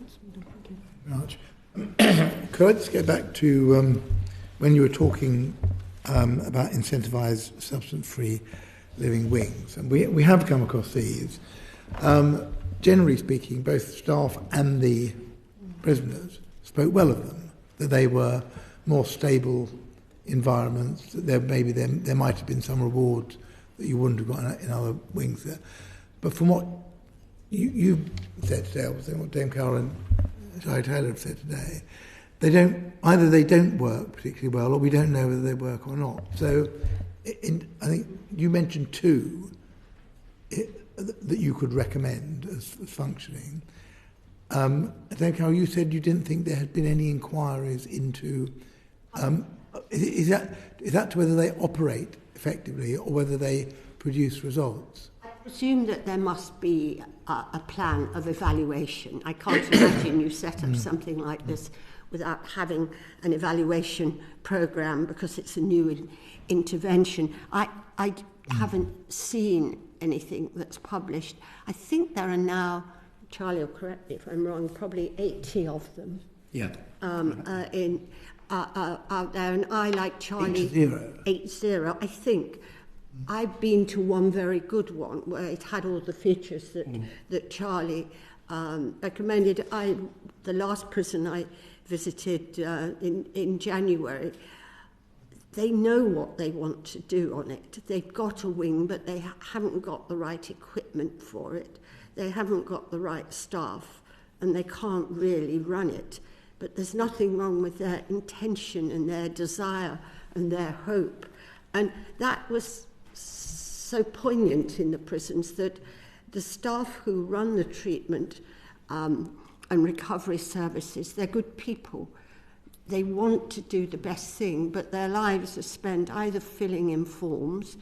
Much. Could I just get back to when you were talking about incentivised substance-free living wings, and we have come across these. Generally speaking, both staff and the prisoners spoke well of them, that they were more stable environments, that there might have been some rewards that you wouldn't have got in other wings there. But from what you said today, I was saying what Dame Carol and Shai Taylor have said today, they don't work particularly well, or we don't know whether they work or not. So I think you mentioned two that you could recommend as functioning. Dame Carol, you said you didn't think there had been any inquiries into... Is that to whether they operate effectively or whether they produce results? I presume that there must be a plan of evaluation. I can't imagine you set up something like this without having an evaluation programme, because it's a new intervention. I haven't seen anything that's published. I think there are now, Charlie will correct me if I'm wrong, probably 80 of them. Yeah. Out there, and I, like Charlie, 80, I think. I've been to one very good one where it had all the features that Charlie recommended. The last prison I visited in January, they know what they want to do on it. They've got a wing, but they haven't got the right equipment for it. They haven't got the right staff, and they can't really run it. But there's nothing wrong with their intention and their desire and their hope. And that was so poignant in the prisons, that the staff who run the treatment and recovery services, they're good people. They want to do the best thing, but their lives are spent either filling in forms.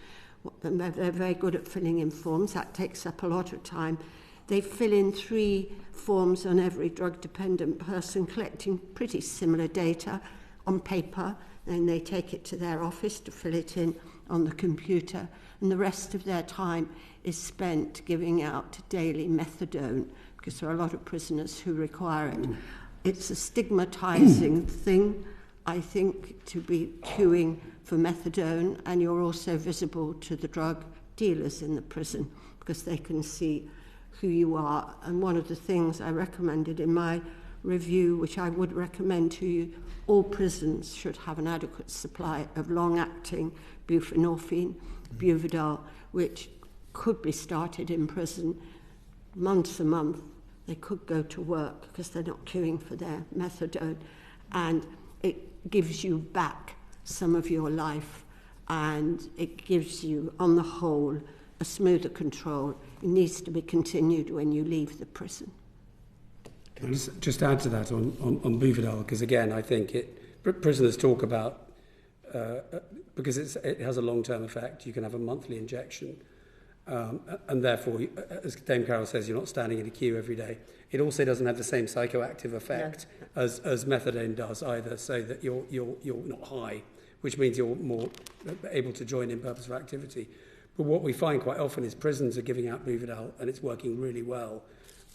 They're very good at filling in forms. That takes up a lot of time. They fill in 3 forms on every drug-dependent person, collecting pretty similar data on paper, and they take it to their office to fill it in on the computer, and the rest of their time is spent giving out daily methadone, because there are a lot of prisoners who require it. It's a stigmatising thing, I think, to be queuing for methadone, and you're also visible to the drug dealers in the prison, because they can see who you are. And one of the things I recommended in my review, which I would recommend to you, all prisons should have an adequate supply of long-acting buprenorphine, Buvidal, which could be started in prison months a month. They could go to work because they're not queuing for their methadone, and it gives you back some of your life, and it gives you, on the whole, a smoother control. It needs to be continued when you leave the prison. Can I just add to that on Buvidal, because again, I think prisoners talk about, because it has a long-term effect, you can have a monthly injection, and therefore, as Dame Carol says, you're not standing in a queue every day. It also doesn't have the same psychoactive effect as methadone does either, so that you're not high which means you're more able to join in purposeful activity. But what we find quite often is prisons are giving out Buvidal and it's working really well.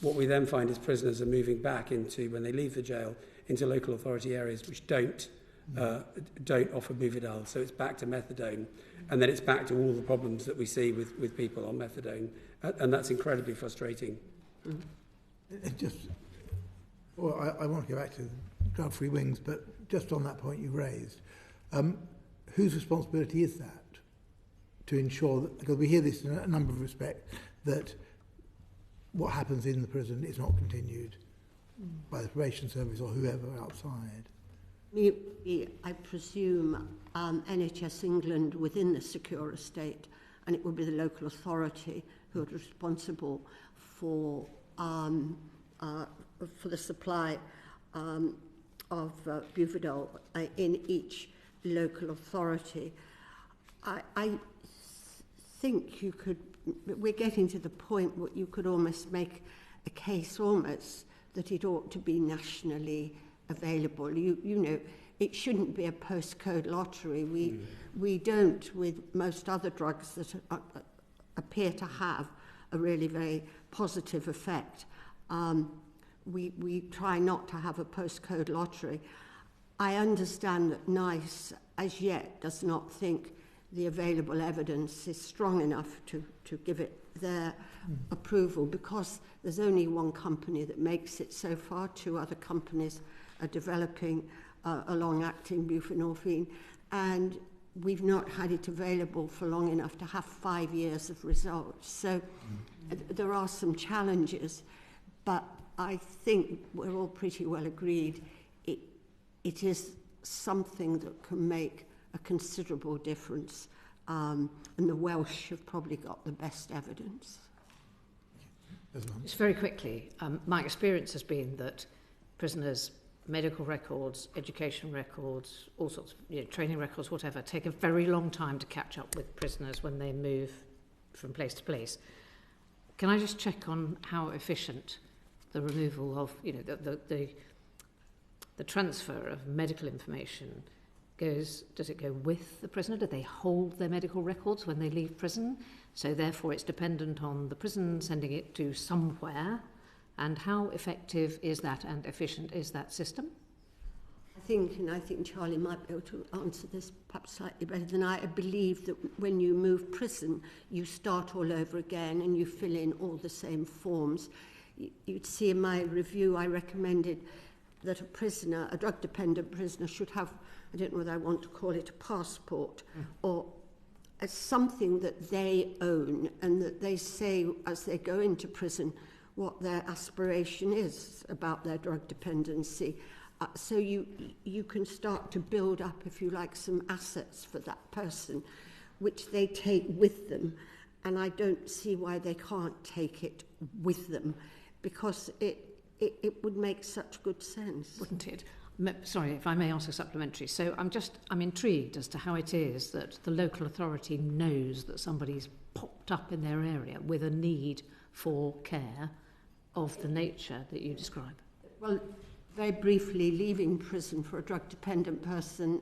What we then find is prisoners are moving back into, when they leave the jail, into local authority areas which don't offer Buvidal. So it's back to methadone. And then it's back to all the problems that we see with people on methadone. And that's incredibly frustrating. It just, well, I want to go back to drug-free wings, but just on that point you raised, whose responsibility is that to ensure that, because we hear this in a number of respects, that what happens in the prison is not continued by the probation service or whoever outside? I presume NHS England within the secure estate, and it would be the local authority who are responsible for the supply of Buvidal in each local authority. I think you could, we're getting to the point where you could almost make a case almost that it ought to be nationally available. You know, it shouldn't be a postcode lottery. We don't with most other drugs that appear to have a really very positive effect. We try not to have a postcode lottery. I understand that NICE as yet does not think the available evidence is strong enough to give it their approval, because there's only one company that makes it so far. 2 other companies are developing a long-acting buprenorphine, and we've not had it available for long enough to have 5 years of results. So there are some challenges, but I think we're all pretty well agreed it is something that can make a considerable difference, and the Welsh have probably got the best evidence. Just very quickly, my experience has been that prisoners' medical records, education records, all sorts of training records, whatever, take a very long time to catch up with prisoners when they move from place to place. Can I just check on how efficient the removal of, the transfer of medical information goes? Does it go with the prisoner? Do they hold their medical records when they leave prison? So therefore it's dependent on the prison sending it to somewhere. And how effective is that and efficient is that system? I think Charlie might be able to answer this perhaps slightly better than I believe that when you move prison, you start all over again and you fill in all the same forms. You'd see in my review I recommended that a drug-dependent prisoner should have, I don't know whether I want to call it a passport, or as something that they own, and that they say as they go into prison what their aspiration is about their drug dependency. So you can start to build up, if you like, some assets for that person, which they take with them. And I don't see why they can't take it with them, because it would make such good sense. Wouldn't it? Sorry, if I may ask a supplementary. So I'm intrigued as to how it is that the local authority knows that somebody's popped up in their area with a need for care of the nature that you describe. Well, very briefly, leaving prison for a drug-dependent person,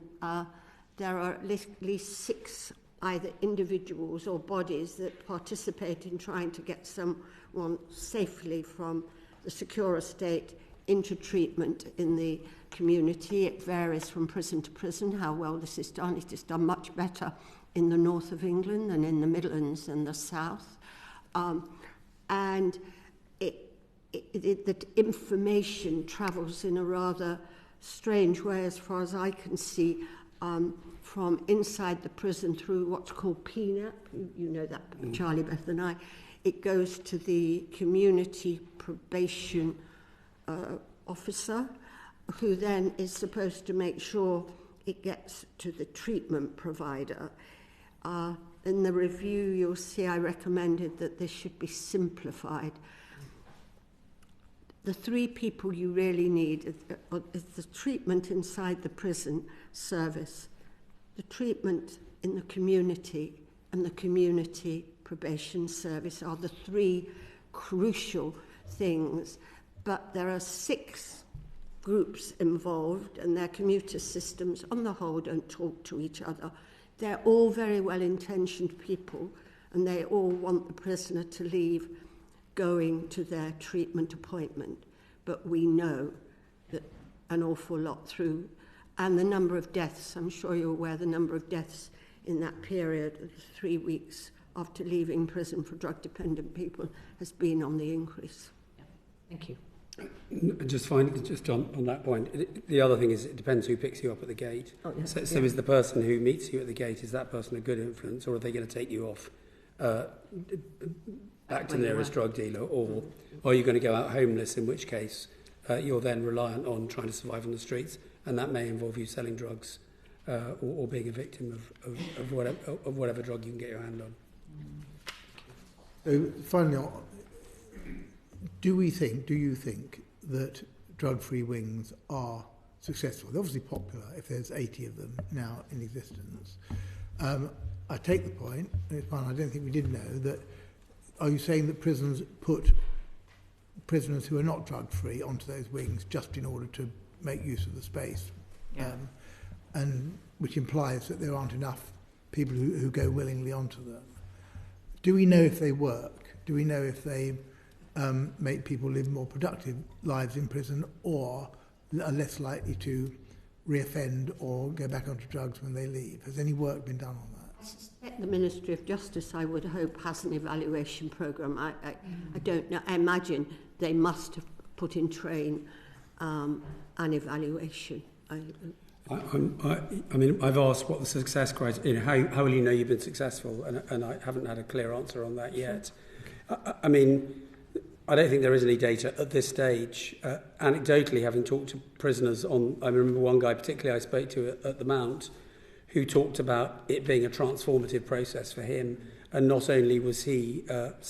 there are at least 6 either individuals or bodies that participate in trying to get someone safely from the secure estate into treatment in the community. It varies from prison to prison how well this is done. It is done much better in the north of England than in the Midlands and the south. And that information travels in a rather strange way, as far as I can see, from inside the prison through what's called PNAP. You know that, Charlie, better than I. It goes to the community probation officer, who then is supposed to make sure it gets to the treatment provider. In the review, you'll see I recommended that this should be simplified. The 3 people you really need is the treatment inside the prison service, the treatment in the community, and the community probation service are the 3 crucial things. But there are 6 groups involved, and their commuter systems on the whole don't talk to each other. They're all very well-intentioned people, and they all want the prisoner to leave going to their treatment appointment. But we know that an awful lot through, and the number of deaths, I'm sure you're aware, the number of deaths in that period of 3 weeks after leaving prison for drug-dependent people has been on the increase. Thank you. Just on that point, the other thing is it depends who picks you up at the gate. Oh, yeah. So is the person who meets you at the gate, is that person a good influence, or are they going to take you off back to the nearest drug dealer, or are you going to go out homeless, in which case you're then reliant on trying to survive on the streets, and that may involve you selling drugs or being a victim of whatever drug you can get your hand on. So finally, do you think that drug-free wings are successful? They're obviously popular if there's 80 of them now in existence. I take the point, and it's fine, I don't think we did know, that are you saying that prisons put prisoners who are not drug-free onto those wings just in order to make use of the space? Yeah. And which implies that there aren't enough people who go willingly onto them. Do we know if they work? Do we know if they make people live more productive lives in prison, or are less likely to reoffend or go back onto drugs when they leave? Has any work been done on that? I suspect the Ministry of Justice, I would hope, has an evaluation programme. I don't know. I imagine they must have put in train an evaluation. I mean, I've asked what the success criteria, how will you know you've been successful, and I haven't had a clear answer on that yet. I mean, I don't think there is any data at this stage. Anecdotally, having talked to prisoners I remember one guy particularly I spoke to at the Mount, who talked about it being a transformative process for him, and not only was he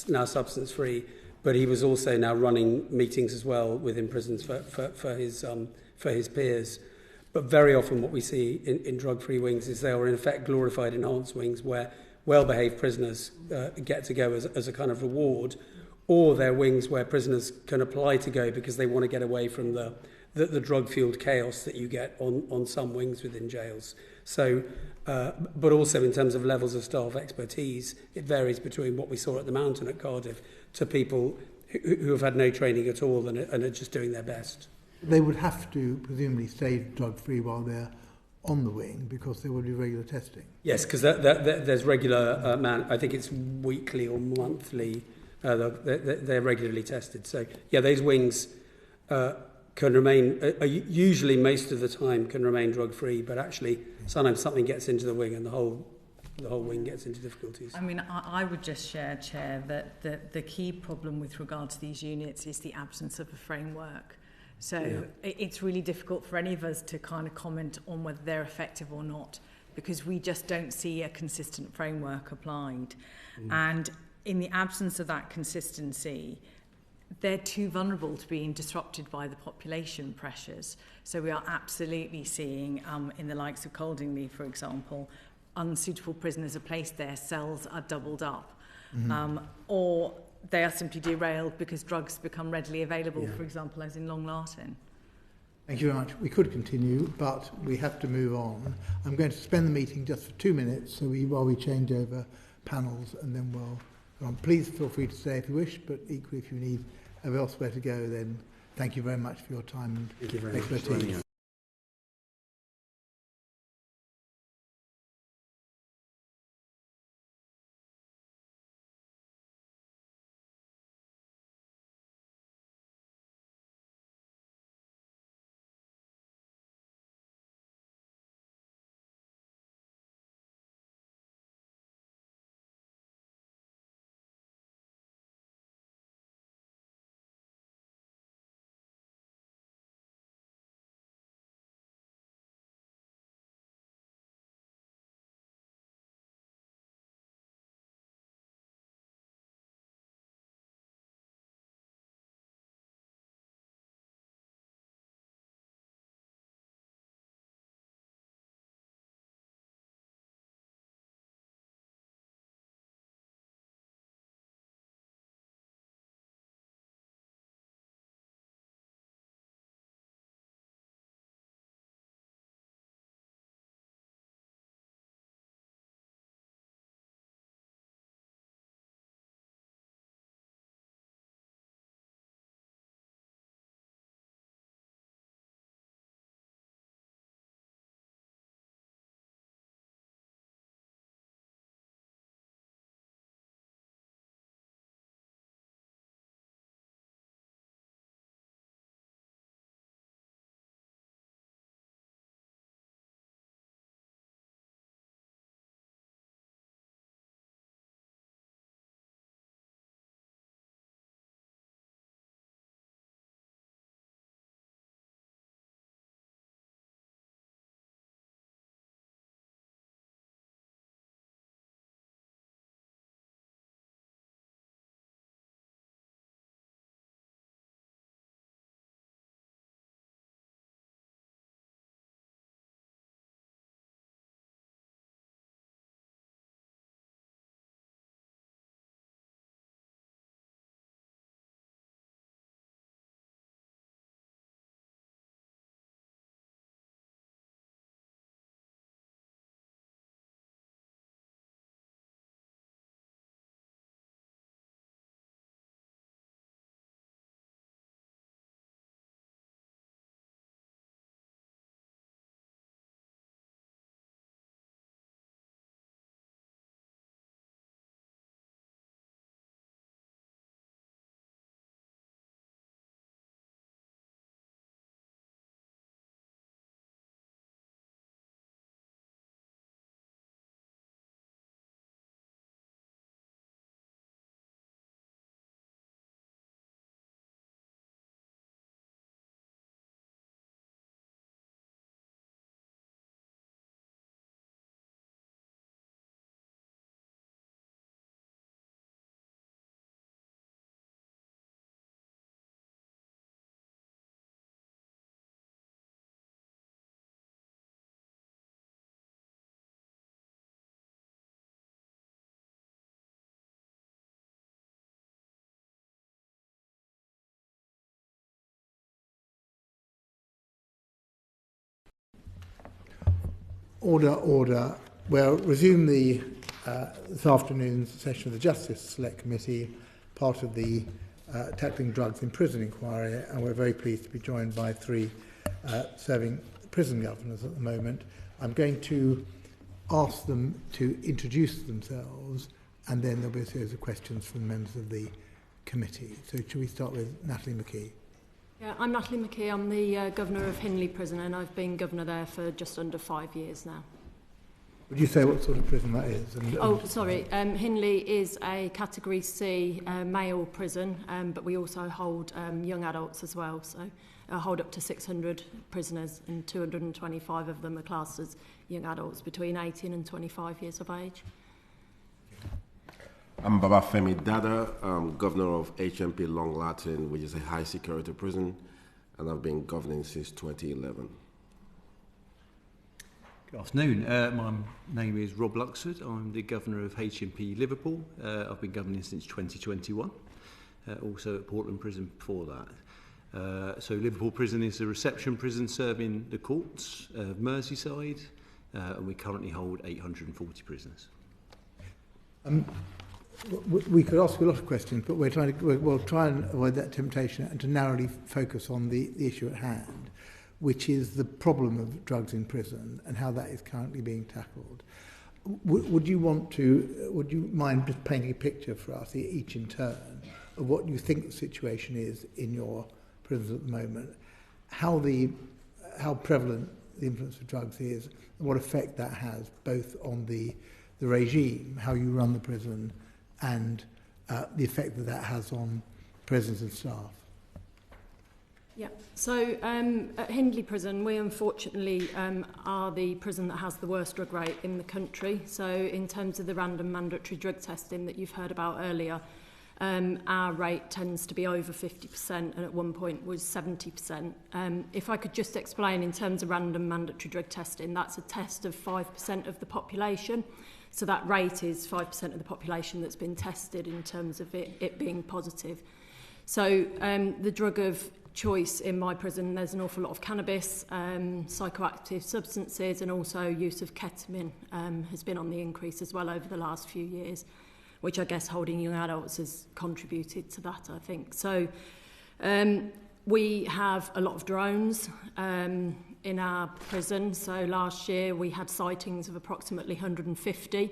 now substance-free, but he was also now running meetings as well within prisons for his peers. But very often what we see in drug-free wings is they are in effect glorified enhanced wings where well-behaved prisoners get to go as a kind of reward, or they're wings where prisoners can apply to go because they want to get away from the drug-fueled chaos that you get on some wings within jails. So, but also in terms of levels of staff expertise, it varies between what we saw at the Mountain at Cardiff to people who have had no training at all and are just doing their best. They would have to presumably stay drug-free while they're on the wing because there would be regular testing. Yes, because there's regular, I think it's weekly or monthly, they're regularly tested. So, yeah, those wings can remain, usually most of the time can remain drug-free, but actually sometimes something gets into the wing and the whole wing gets into difficulties. I mean, I would just share, Chair, that the key problem with regard to these units is the absence of a framework. So it's really difficult for any of us to kind of comment on whether they're effective or not, because we just don't see a consistent framework applied. And in the absence of that consistency, they're too vulnerable to being disrupted by the population pressures. So we are absolutely seeing, in the likes of Coldingley, for example, unsuitable prisoners are placed there, cells are doubled up, or they are simply derailed because drugs become readily available, for example, as in Long Lartin. Thank you very much. We could continue, but we have to move on. I'm going to suspend the meeting just for 2 minutes while we change over panels, and then we'll go on. Please feel free to stay if you wish, but equally if you need elsewhere to go, then thank you very much for your time and expertise. Order. We'll resume this afternoon's session of the Justice Select Committee, part of the Tackling Drugs in Prison inquiry, and we're very pleased to be joined by three serving prison governors at the moment. I'm going to ask them to introduce themselves, and then there'll be a series of questions from members of the committee. So shall we start with Natalie McKee? Yeah, I'm Natalie McKee. I'm the Governor of Hindley Prison, and I've been Governor there for just under 5 years now. Would you say what sort of prison that is? Hindley is a Category C male prison, but we also hold young adults as well. So I hold up to 600 prisoners, and 225 of them are classed as young adults between 18 and 25 years of age. I'm Babafemi Dada. I'm Governor of HMP Lartin, which is a high security prison, and I've been governing since 2011. Good afternoon. My name is Rob Luxford. I'm the Governor of HMP Liverpool. I've been governing since 2021, also at Portland Prison before that. So Liverpool Prison is a reception prison serving the courts of Merseyside, and we currently hold 840 prisoners. We could ask you a lot of questions, but we'll try and avoid that temptation and to narrowly focus on the issue at hand, which is the problem of drugs in prison and how that is currently being tackled. Would you mind just painting a picture for us, each in turn, of what you think the situation is in your prisons at the moment, how prevalent the influence of drugs is, and what effect that has both on the regime, how you run the prison, and the effect that has on prisoners and staff? Yeah, so at Hindley Prison, we unfortunately are the prison that has the worst drug rate in the country. So in terms of the random mandatory drug testing that you've heard about earlier, our rate tends to be over 50%, and at one point was 70%. If I could just explain, in terms of random mandatory drug testing, that's a test of 5% of the population. So that rate is 5% of the population that's been tested in terms of it being positive. So the drug of choice in my prison, there's an awful lot of cannabis, psychoactive substances, and also use of ketamine has been on the increase as well over the last few years, which I guess holding young adults has contributed to that, I think. So we have a lot of drones in our prison. So last year we had sightings of approximately 150.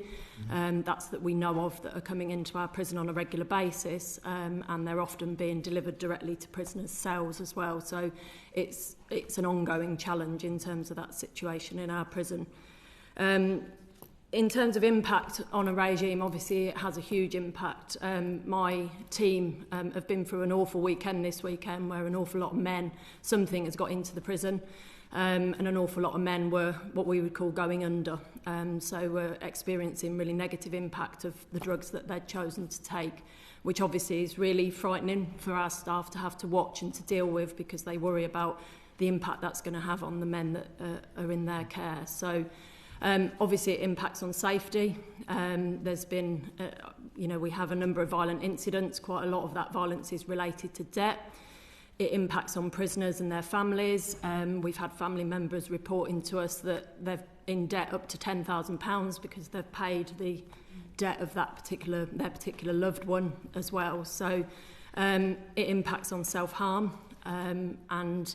That's that we know of that are coming into our prison on a regular basis, and they're often being delivered directly to prisoners' cells as well. So it's an ongoing challenge in terms of that situation in our prison. In terms of impact on a regime, obviously it has a huge impact. My team have been through an awful weekend this weekend where an awful lot of men, something has got into the prison, and an awful lot of men were what we would call going under. So we're experiencing really negative impact of the drugs that they'd chosen to take, which obviously is really frightening for our staff to have to watch and to deal with, because they worry about the impact that's going to have on the men that are in their care. So obviously it impacts on safety. There's been, we have a number of violent incidents. Quite a lot of that violence is related to debt. It impacts on prisoners and their families. We've had family members reporting to us that they're in debt up to £10,000 because they've paid the debt of their particular loved one as well. So it impacts on self-harm and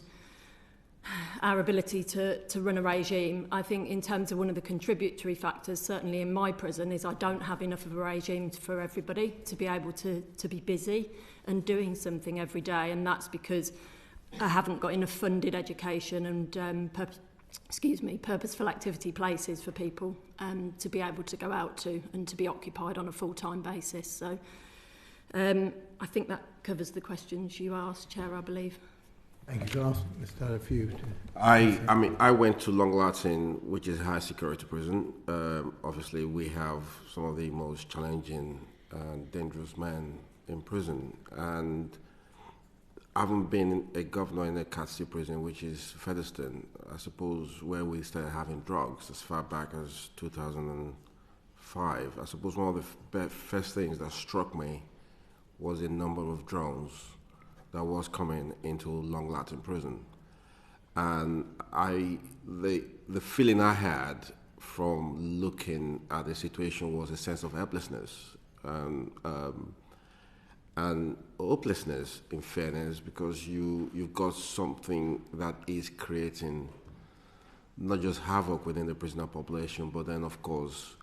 our ability to run a regime. I think in terms of one of the contributory factors, certainly in my prison, is I don't have enough of a regime for everybody to be able to be busy and doing something every day, and that's because I haven't got enough funded education and purposeful activity places for people to be able to go out to and to be occupied on a full-time basis. So I think that covers the questions you asked, Chair, I believe. Thank you. Can I ask Mr. Few? I went to Lartin, which is a high security prison. Obviously, we have some of the most challenging and dangerous men in prison. And I haven't been a governor in a Cat C prison, which is Featherstone, I suppose, where we started having drugs as far back as 2005. I suppose one of the first things that struck me was the number of drones that was coming into Lartin prison. And the feeling I had from looking at the situation was a sense of helplessness and hopelessness, in fairness, because you've got something that is creating not just havoc within the prisoner population, but then, of course,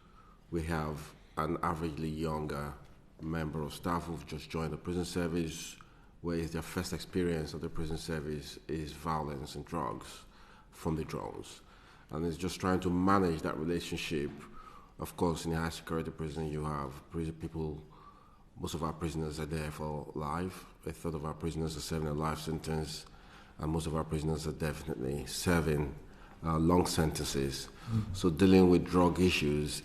we have an averagely younger member of staff who've just joined the prison service, where their first experience of the prison service is violence and drugs from the drones. And it's just trying to manage that relationship. Of course, in a high security prison, you have people. Most of our prisoners are there for life. A third of our prisoners are serving a life sentence, and most of our prisoners are definitely serving long sentences. So dealing with drug issues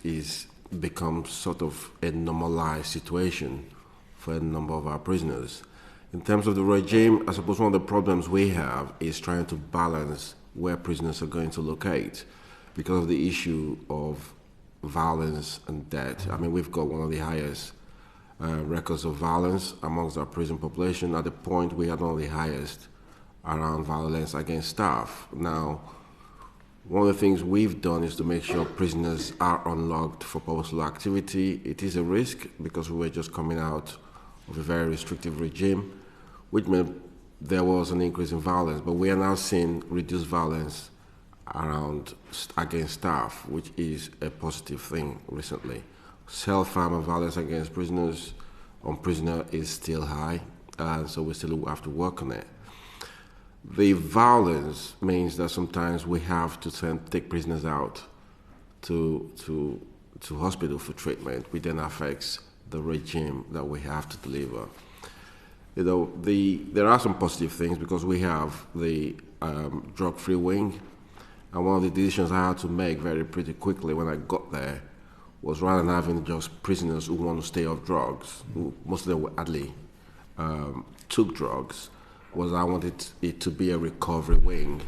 becomes sort of a normalized situation for a number of our prisoners. In terms of the regime, I suppose one of the problems we have is trying to balance where prisoners are going to locate because of the issue of violence and death. I mean, we've got one of the highest records of violence amongst our prison population. At the point, we had one of the highest around violence against staff. Now, one of the things we've done is to make sure prisoners are unlocked for purposeful activity. It is a risk because we were just coming out of a very restrictive regime, which meant there was an increase in violence, but we are now seeing reduced violence against staff, which is a positive thing recently. Self-harm and violence against prisoners on prisoner is still high, so we still have to work on it. The violence means that sometimes we have to take prisoners out to hospital for treatment, which then affects the regime that we have to deliver. You know, there are some positive things because we have the drug-free wing, and one of the decisions I had to make pretty quickly when I got there was rather than having just prisoners who want to stay off drugs, who most of them hardly took drugs, was I wanted it to be a recovery wing.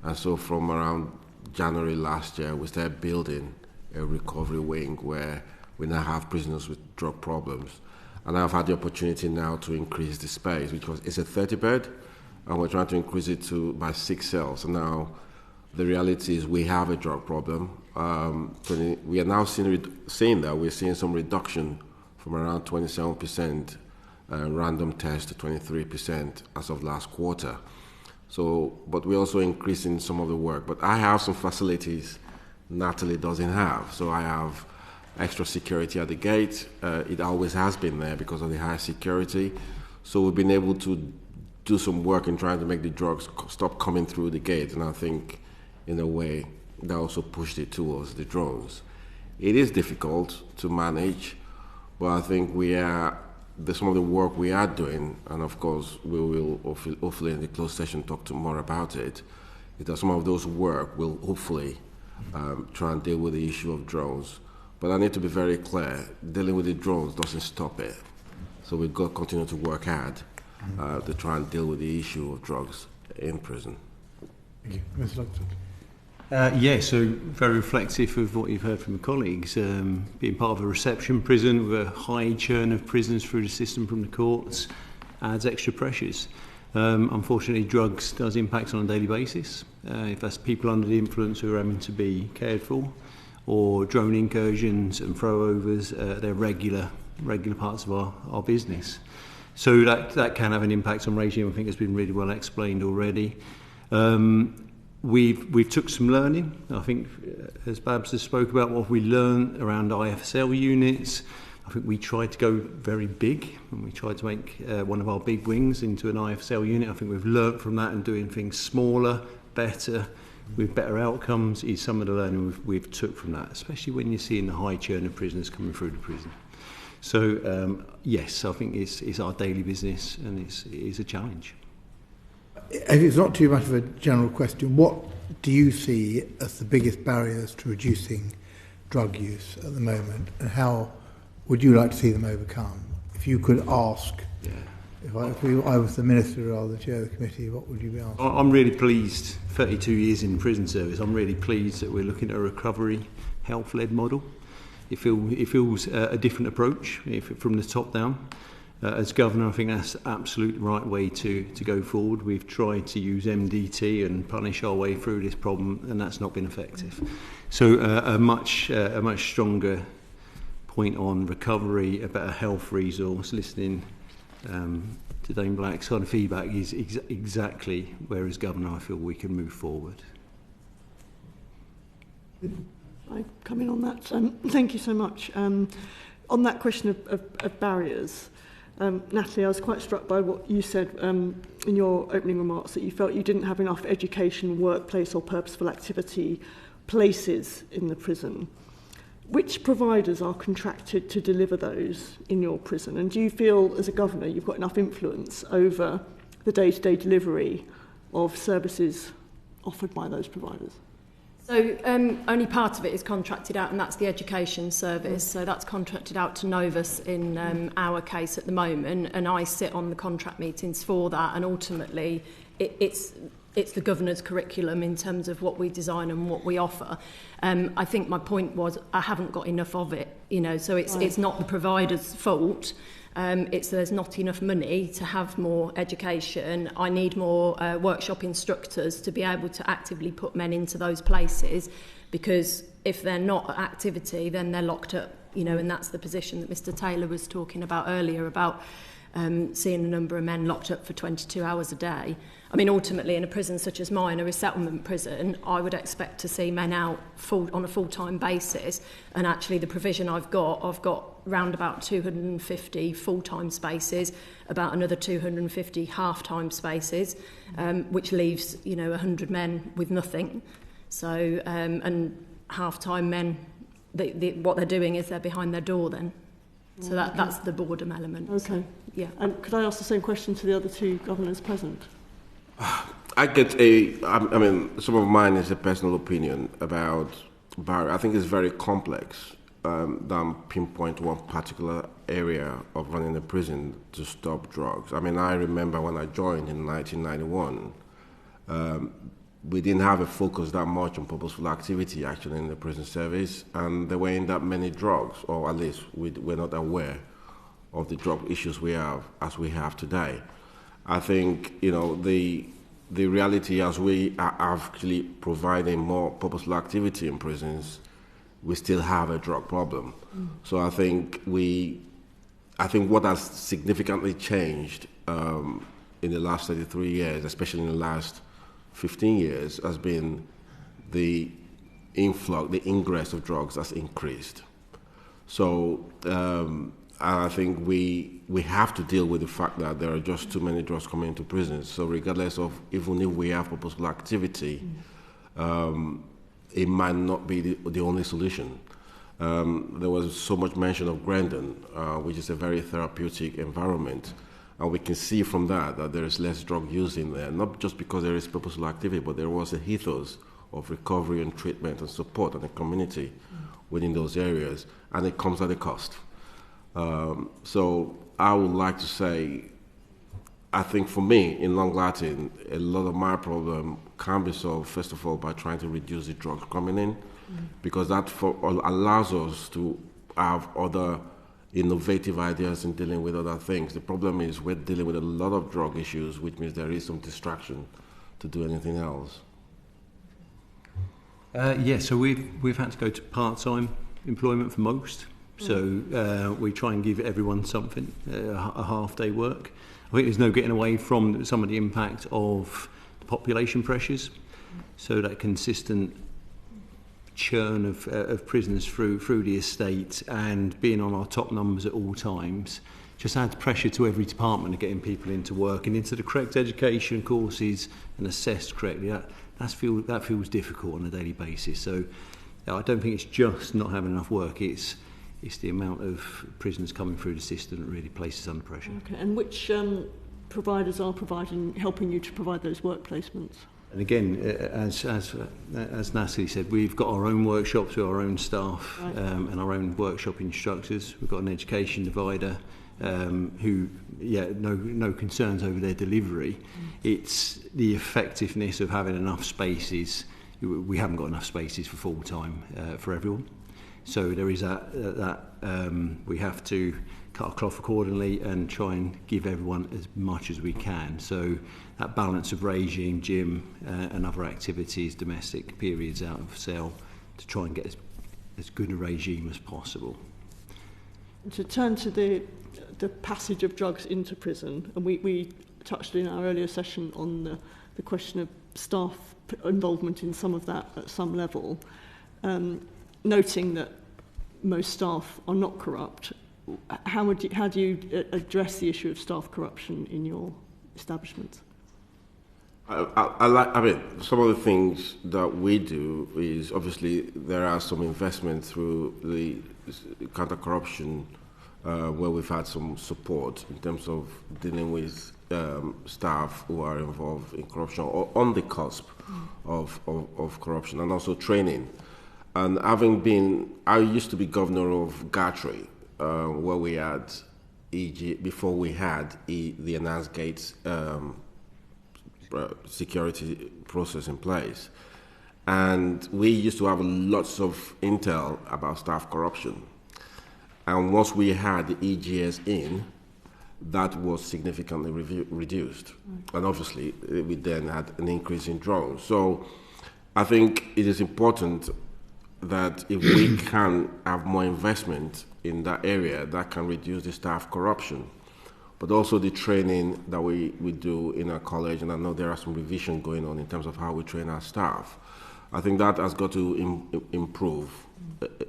And so from around January last year, we started building a recovery wing where we now have prisoners with drug problems. And I've had the opportunity now to increase the space, because it's a 30-bed, and we're trying to increase it by 6 cells. So now the reality is we have a drug problem. We are now seeing that we're seeing some reduction from around 27% random test to 23% as of last quarter. So, but we're also increasing some of the work. But I have some facilities Natalie doesn't have. So I have extra security at the gate. It always has been there because of the high security. So we've been able to do some work in trying to make the drugs stop coming through the gate. And I think, in a way, that also pushed it towards the drones. It is difficult to manage, but I think some of the work we are doing, and of course we will hopefully in the closed session talk more about it, is that some of those work will hopefully try and deal with the issue of drones. But I need to be very clear, dealing with the drones doesn't stop it. So we've got to continue to work hard to try and deal with the issue of drugs in prison. Thank you. Mr. Luxford. So very reflective of what you've heard from the colleagues. Being part of a reception prison with a high churn of prisoners through the system from the courts adds extra pressures. Unfortunately, drugs does impact on a daily basis. If that's people under the influence who are having to be cared for, or drone incursions and throw-overs, they're regular parts of our business. So that can have an impact on regime. I think it's been really well explained already. We've took some learning. I think, as Babs has spoke about, what we learned around IFSL units. I think we tried to go very big, and we tried to make one of our big wings into an IFSL unit. I think we've learnt from that and doing things smaller, better, with better outcomes is some of the learning we've took from that, especially when you're seeing the high churn of prisoners coming through the prison. So, yes, I think it's our daily business, and it is a challenge. If it's not too much of a general question, what do you see as the biggest barriers to reducing drug use at the moment, and how would you like to see them overcome? If you could ask, if I was the Minister or the Chair of the Committee, what would you be asking? I'm really pleased, 32 years in prison service, I'm really pleased that we're looking at a recovery health-led model. It feels a different approach from the top down. As Governor, I think that's the absolute right way to go forward. We've tried to use MDT and punish our way through this problem, and that's not been effective. So a much stronger point on recovery, a better health resource, listening to Dame Black's kind of feedback is exactly where, as Governor, I feel we can move forward. I come in on that. Thank you so much. On that question of barriers, Natalie, I was quite struck by what you said in your opening remarks, that you felt you didn't have enough education, workplace or purposeful activity places in the prison. Which providers are contracted to deliver those in your prison? And do you feel, as a governor, you've got enough influence over the day-to-day delivery of services offered by those providers? So only part of it is contracted out, and that's the education service. So that's contracted out to Novus in our case at the moment, and I sit on the contract meetings for that. And ultimately, it's the governor's curriculum in terms of what we design and what we offer. I think my point was I haven't got enough of it, so it's not the provider's fault. It's there's not enough money to have more education. I need more workshop instructors to be able to actively put men into those places, because if they're not at activity, then they're locked up, and that's the position that Mr. Taylor was talking about earlier about seeing a number of men locked up for 22 hours a day. I mean, ultimately, in a prison such as mine, a resettlement prison, I would expect to see men out on a full-time basis. And actually, the provision I've got round about 250 full-time spaces, about another 250 half-time spaces, which leaves, 100 men with nothing. So, and half-time men, what they're doing is they're behind their door then. So that's the boredom element. Okay. So, yeah. And could I ask the same question to the other two governors present? I get some of mine is a personal opinion about barrier. I think it's very complex than pinpoint one particular area of running a prison to stop drugs. I mean, I remember when I joined in 1991, we didn't have a focus that much on purposeful activity actually in the prison service, and there weren't that many drugs, or at least we're not aware of the drug issues we have today. I think, the reality as we are actually providing more purposeful activity in prisons, we still have a drug problem. So I think what has significantly changed in the last 33 years, especially in the last 15 years, has been the ingress of drugs has increased. So I think we have to deal with the fact that there are just too many drugs coming into prisons. So regardless of, even if we have purposeful activity, it might not be the only solution. There was so much mention of Grendon, which is a very therapeutic environment. And we can see from that there is less drug use in there, not just because there is purposeful activity, but there was a ethos of recovery and treatment and support and a community within those areas, and it comes at a cost. So I would like to say, I think for me, in Long Lartin, a lot of my problem can be solved, first of all, by trying to reduce the drugs coming in, because that allows us to have other innovative ideas in dealing with other things. The problem is we're dealing with a lot of drug issues, which means there is some distraction to do anything else. So we've had to go to part-time employment for most. So we try and give everyone something, a half-day work. I think there's no getting away from some of the impact of the population pressures. So that consistent churn of prisoners through the estate and being on our top numbers at all times just adds pressure to every department of getting people into work and into the correct education courses and assessed correctly. That feels difficult on a daily basis. So I don't think it's just not having enough work. It's the amount of prisoners coming through the system that really places under pressure. Okay, and which providers are helping you to provide those work placements? And again, as Natalie said, we've got our own workshops with our own staff, right, and our own workshop instructors. We've got an education divider who, no concerns over their delivery. It's the effectiveness of having enough spaces. We haven't got enough spaces for full time for everyone. So there is that we have to cut our cloth accordingly and try and give everyone as much as we can. So that balance of regime, gym and other activities, domestic periods out of cell, to try and get as good a regime as possible. To turn to the passage of drugs into prison, and we touched in our earlier session on the question of staff involvement in some of that at some level, noting that most staff are not corrupt. How do you address the issue of staff corruption in your establishment? I mean, some of the things that we do is, obviously there are some investment through the counter-corruption where we've had some support in terms of dealing with staff who are involved in corruption or on the cusp of corruption, and also training. And I used to be governor of Gartrey, where we had before we had the enhanced gates security process in place. And we used to have lots of intel about staff corruption. And once we had the EGS in, that was significantly reduced. And obviously, we then had an increase in drones. So I think it is important that if we can have more investment in that area, that can reduce the staff corruption. But also the training that we do in our college, and I know there are some revision going on in terms of how we train our staff. I think that has got to improve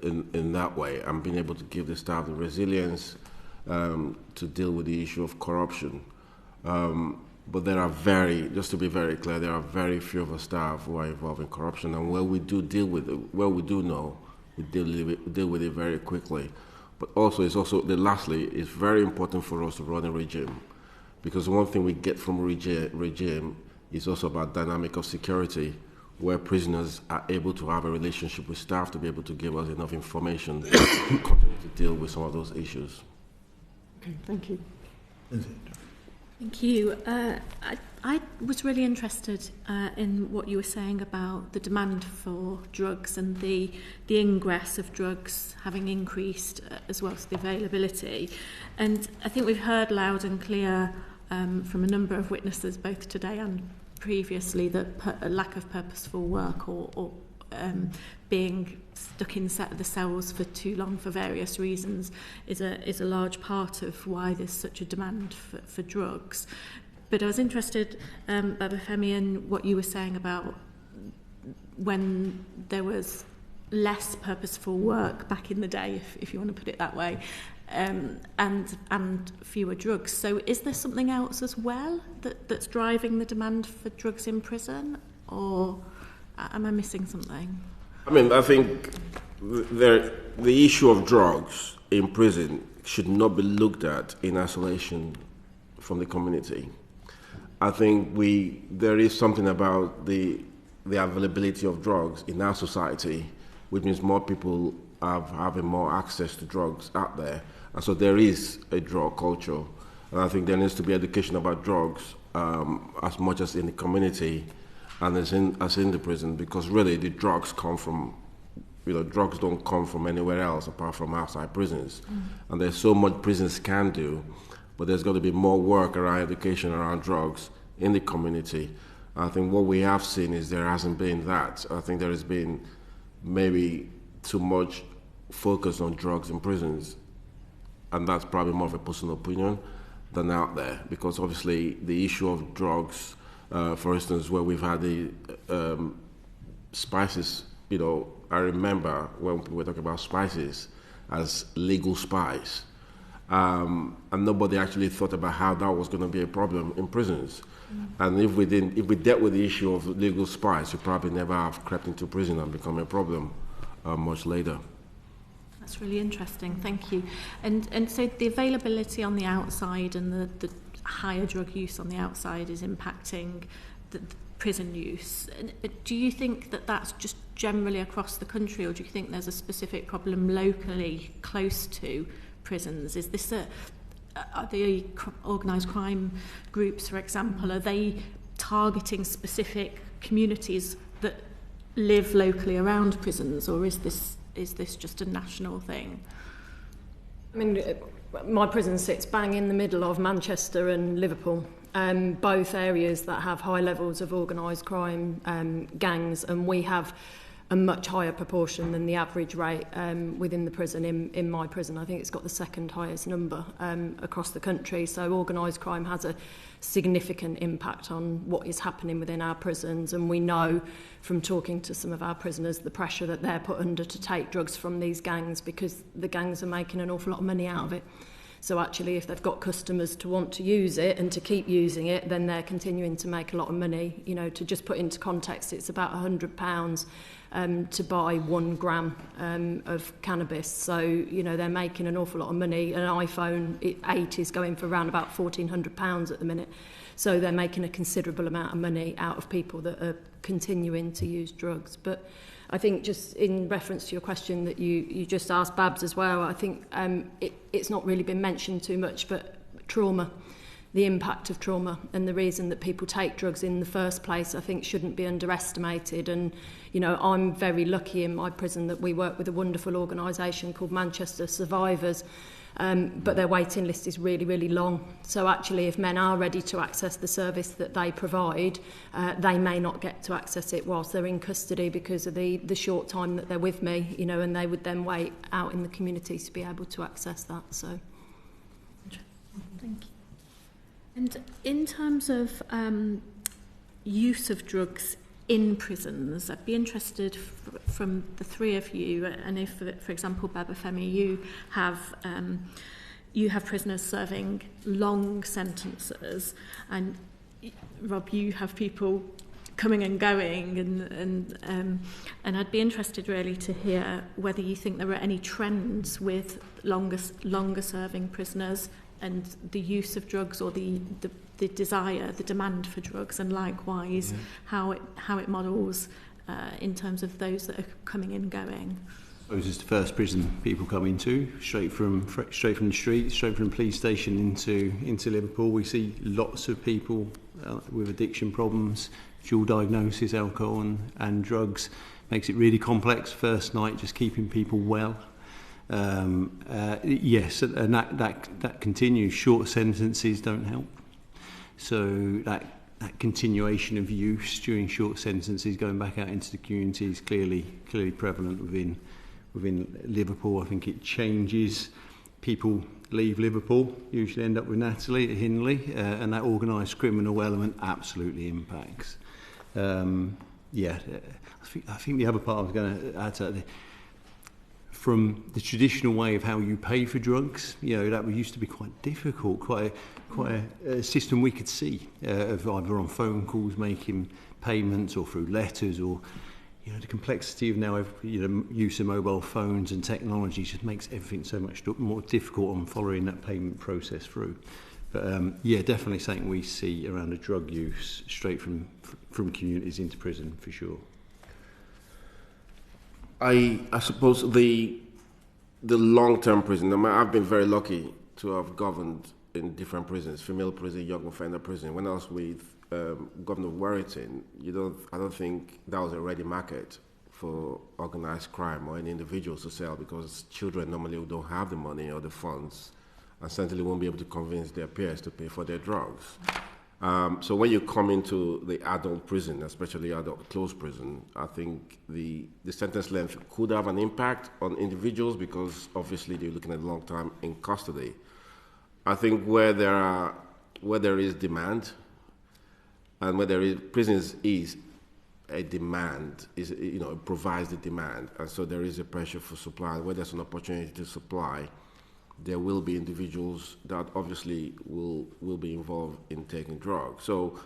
in that way, and being able to give the staff the resilience to deal with the issue of corruption. But there are just to be very clear, there are very few of our staff who are involved in corruption, and where we do deal with it, where we do know, we deal with it very quickly. But lastly, it's very important for us to run a regime, because one thing we get from regime is also about dynamic of security, where prisoners are able to have a relationship with staff to be able to give us enough information to continue to deal with some of those issues. Okay, thank you. Thank you. I was really interested in what you were saying about the demand for drugs and the ingress of drugs having increased as well as the availability. And I think we've heard loud and clear from a number of witnesses, both today and previously, that a lack of purposeful work or being stuck in the cells for too long for various reasons is a large part of why there's such a demand for drugs. But I was interested, Babafemi, in what you were saying about when there was less purposeful work back in the day, if you want to put it that way, and fewer drugs. So is there something else as well that's driving the demand for drugs in prison, or am I missing something? I mean, I think the issue of drugs in prison should not be looked at in isolation from the community. I think there is something about the availability of drugs in our society, which means more people are having more access to drugs out there. And so there is a drug culture. And I think there needs to be education about drugs as much as in the community and as in the prison, because really the drugs come from, drugs don't come from anywhere else apart from outside prisons. And there's so much prisons can do, but there's got to be more work around education around drugs in the community. I think what we have seen is there hasn't been that. I think there has been maybe too much focus on drugs in prisons, and that's probably more of a personal opinion than out there, because obviously the issue of drugs, for instance, where we've had the spices, I remember when we were talking about spices as legal spice, and nobody actually thought about how that was going to be a problem in prisons. And if we dealt with the issue of legal spice, we probably never have crept into prison and become a problem much later. That's really interesting, thank you. And so the availability on the outside and the higher drug use on the outside is impacting the prison use. Do you think that that's just generally across the country, or do you think there's a specific problem locally close to prisons? Is this are the organised crime groups, for example, are they targeting specific communities that live locally around prisons, or is this just a national thing? I mean, my prison sits bang in the middle of Manchester and Liverpool, both areas that have high levels of organised crime, gangs, and we have a much higher proportion than the average rate within the prison. In my prison, I think it's got the second highest number across the country. So organised crime has a significant impact on what is happening within our prisons, and we know from talking to some of our prisoners the pressure that they're put under to take drugs from these gangs, because the gangs are making an awful lot of money out of it. So actually, if they've got customers to want to use it and to keep using it, then they're continuing to make a lot of money. You know, to just put into context, it's about £100 to buy 1 gram of cannabis. So, you know, they're making an awful lot of money. An iPhone 8 is going for around about £1,400 at the minute. So they're making a considerable amount of money out of people that are continuing to use drugs. But I think just in reference to your question that you just asked, Babs, as well, I think it's not really been mentioned too much, but trauma, the impact of trauma and the reason that people take drugs in the first place, I think shouldn't be underestimated. And, you know, I'm very lucky in my prison that we work with a wonderful organisation called Manchester Survivors, but their waiting list is really, really long. So actually, if men are ready to access the service that they provide, they may not get to access it whilst they're in custody because of the short time that they're with me, you know, and they would then wait out in the community to be able to access that. So, thank you. And in terms of use of drugs in prisons, I'd be interested from the three of you, and if, for example, Babafemi, you have prisoners serving long sentences, and Rob, you have people coming and going, and I'd be interested really to hear whether you think there are any trends with longer serving prisoners and the use of drugs, or the desire, the demand for drugs, and likewise how it models in terms of those that are coming and going. So this is the first prison people come into, straight from the street, straight from the police station into Liverpool. We see lots of people with addiction problems, dual diagnosis, alcohol and drugs. Makes it really complex. First night, just keeping people well. Yes, and that continues. Short sentences don't help. So that continuation of use during short sentences, going back out into the community, is clearly prevalent within Liverpool. I think it changes. People leave Liverpool, usually end up with Natalie at Hindley, and that organised criminal element absolutely impacts. I think the other part I was going to add to that, from the traditional way of how you pay for drugs, you know, that used to be quite difficult, quite a system we could see of either on phone calls making payments or through letters, or, you know, the complexity of now, you know, use of mobile phones and technology just makes everything so much more difficult on following that payment process through. But definitely something we see around the drug use straight from communities into prison for sure. I suppose the long-term prison, I've been very lucky to have governed in different prisons, female prison, young offender prison. When I was with Governor Warrington, I don't think that was a ready market for organised crime or any individuals to sell, because children normally don't have the money or the funds, and certainly won't be able to convince their peers to pay for their drugs. So when you come into the adult prison, especially adult closed prison, I think the sentence length could have an impact on individuals, because obviously they're looking at a long time in custody. I think where there is demand, and where there is prisons is a demand, it provides the demand, and so there is a pressure for supply. Where there's an opportunity to supply, there will be individuals that obviously will be involved in taking drugs. So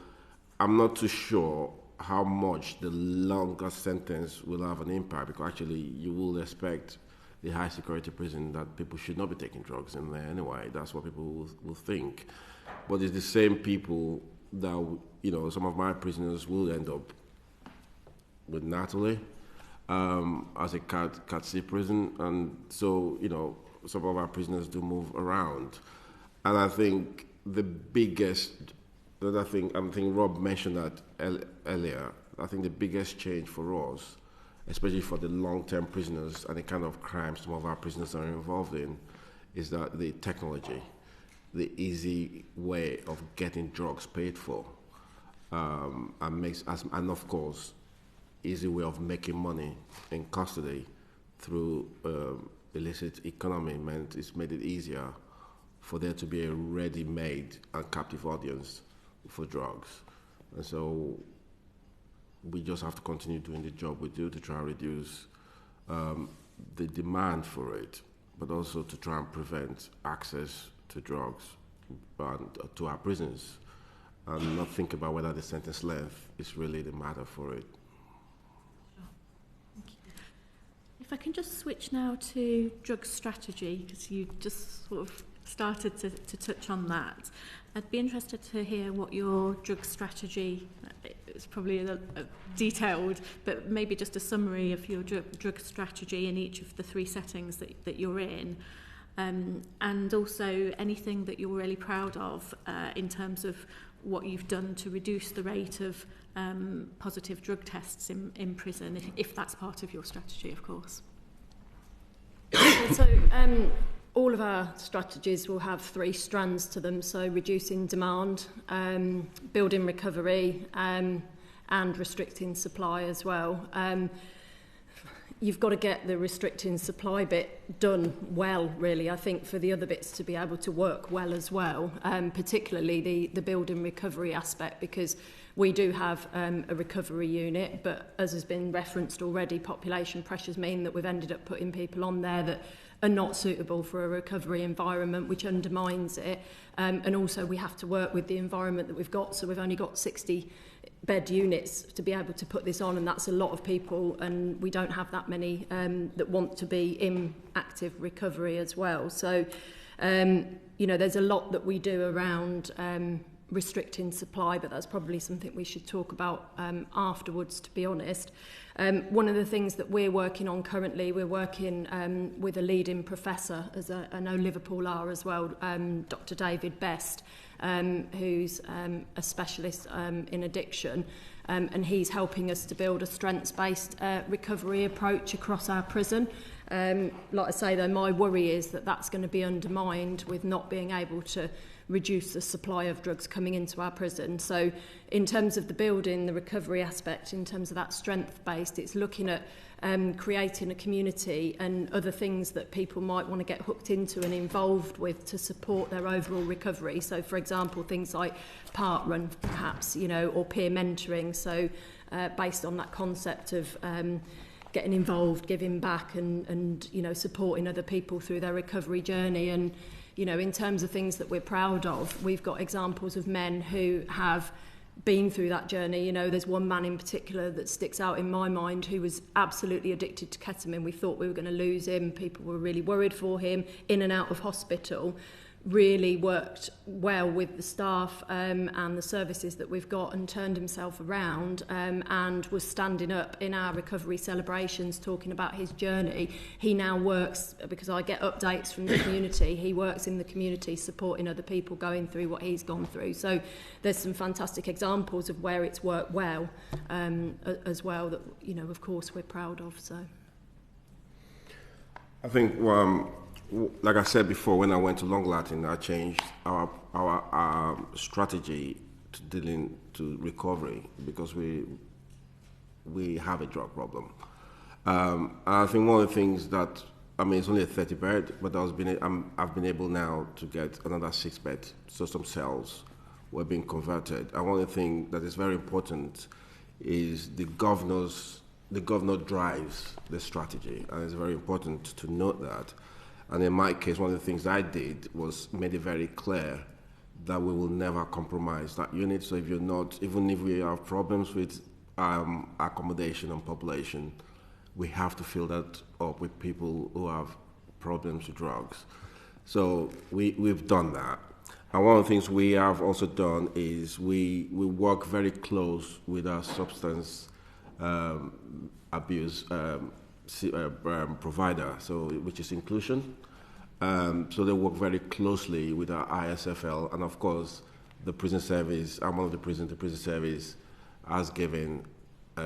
I'm not too sure how much the longer sentence will have an impact, because actually you will expect the high security prison that people should not be taking drugs in there anyway. That's what people will think. But it's the same people that, some of my prisoners will end up with Natalie as a Cat C prison. And so, some of our prisoners do move around. And I think the biggest, I think Rob mentioned that earlier, I think the biggest change for us, especially for the long-term prisoners and the kind of crimes some of our prisoners are involved in, is that the technology, the easy way of getting drugs paid for, and of course, easy way of making money in custody through illicit economy meant it's made it easier for there to be a ready-made and captive audience for drugs. And so we just have to continue doing the job we do to try and reduce the demand for it, but also to try and prevent access to drugs and to our prisons, and not think about whether the sentence length is really the matter for it. If I can just switch now to drug strategy, because you just sort of started to touch on that. I'd be interested to hear what your drug strategy, it's probably a detailed, but maybe just a summary of your drug strategy in each of the 3 settings that you're in, and also anything that you're really proud of in terms of what you've done to reduce the rate of positive drug tests in prison, if that's part of your strategy, of course. So all of our strategies will have 3 strands to them, so reducing demand, building recovery, and restricting supply as well. You've got to get the restricting supply bit done well, really, I think, for the other bits to be able to work well as well, particularly the building recovery aspect, because we do have a recovery unit, but as has been referenced already, population pressures mean that we've ended up putting people on there that are not suitable for a recovery environment, which undermines it. And also we have to work with the environment that we've got, so we've only got 60 bed units to be able to put this on, and that's a lot of people, and we don't have that many that want to be in active recovery as well. So, you know, there's a lot that we do around restricting supply, but that's probably something we should talk about afterwards, to be honest. One of the things that we're working on currently, we're working with a leading professor, as I know Liverpool are as well, Dr. David Best, who's a specialist in addiction, and he's helping us to build a strengths-based recovery approach across our prison. Like I say, though, my worry is that that's going to be undermined with not being able to reduce the supply of drugs coming into our prison. So in terms of the building, the recovery aspect, in terms of that strength-based, it's looking at creating a community and other things that people might want to get hooked into and involved with to support their overall recovery. So, for example, things like park run, perhaps, you know, or peer mentoring. So based on that concept of getting involved, giving back and, you know, supporting other people through their recovery journey. And, you know, in terms of things that we're proud of, we've got examples of men who have been through that journey. You know, there's one man in particular that sticks out in my mind who was absolutely addicted to ketamine. We thought we were going to lose him. People were really worried for him, in and out of hospital. Really worked well with the staff and the services that we've got, and turned himself around and was standing up in our recovery celebrations talking about his journey. He now works, because I get updates from the community, he works in the community supporting other people going through what he's gone through. So there's some fantastic examples of where it's worked well as well that, you know, of course we're proud of. So I think like I said before, when I went to Lartin, I changed our strategy to dealing to recovery, because we have a drug problem. I think one of the things that, I mean, it's only a 30 bed, but I've been able now to get another 6 bed, so some cells were being converted. And one of the things that is very important is the governor drives the strategy, and it's very important to note that. And in my case, one of the things I did was made it very clear that we will never compromise that unit. So if you're not, even if we have problems with accommodation and population, we have to fill that up with people who have problems with drugs. So we've done that. And one of the things we have also done is we work very close with our substance abuse provider, so which is Inclusion. So they work very closely with our ISFL, and of course the prison service. I'm one of the prison service has given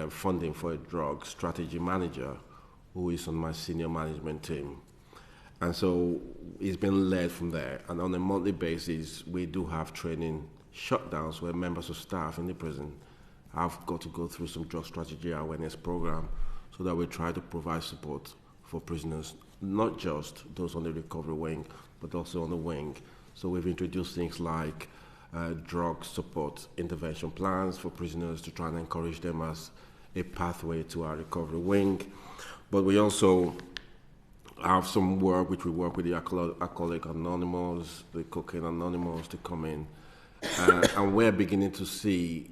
funding for a drug strategy manager who is on my senior management team. And so it's been led from there. And on a monthly basis, we do have training shutdowns where members of staff in the prison have got to go through some drug strategy awareness program so that we try to provide support for prisoners, not just those on the recovery wing, but also on the wing. So we've introduced things like drug support intervention plans for prisoners to try and encourage them as a pathway to our recovery wing. But we also have some work which we work with the Alcoholic Anonymous, the Cocaine Anonymous to come in. And we're beginning to see,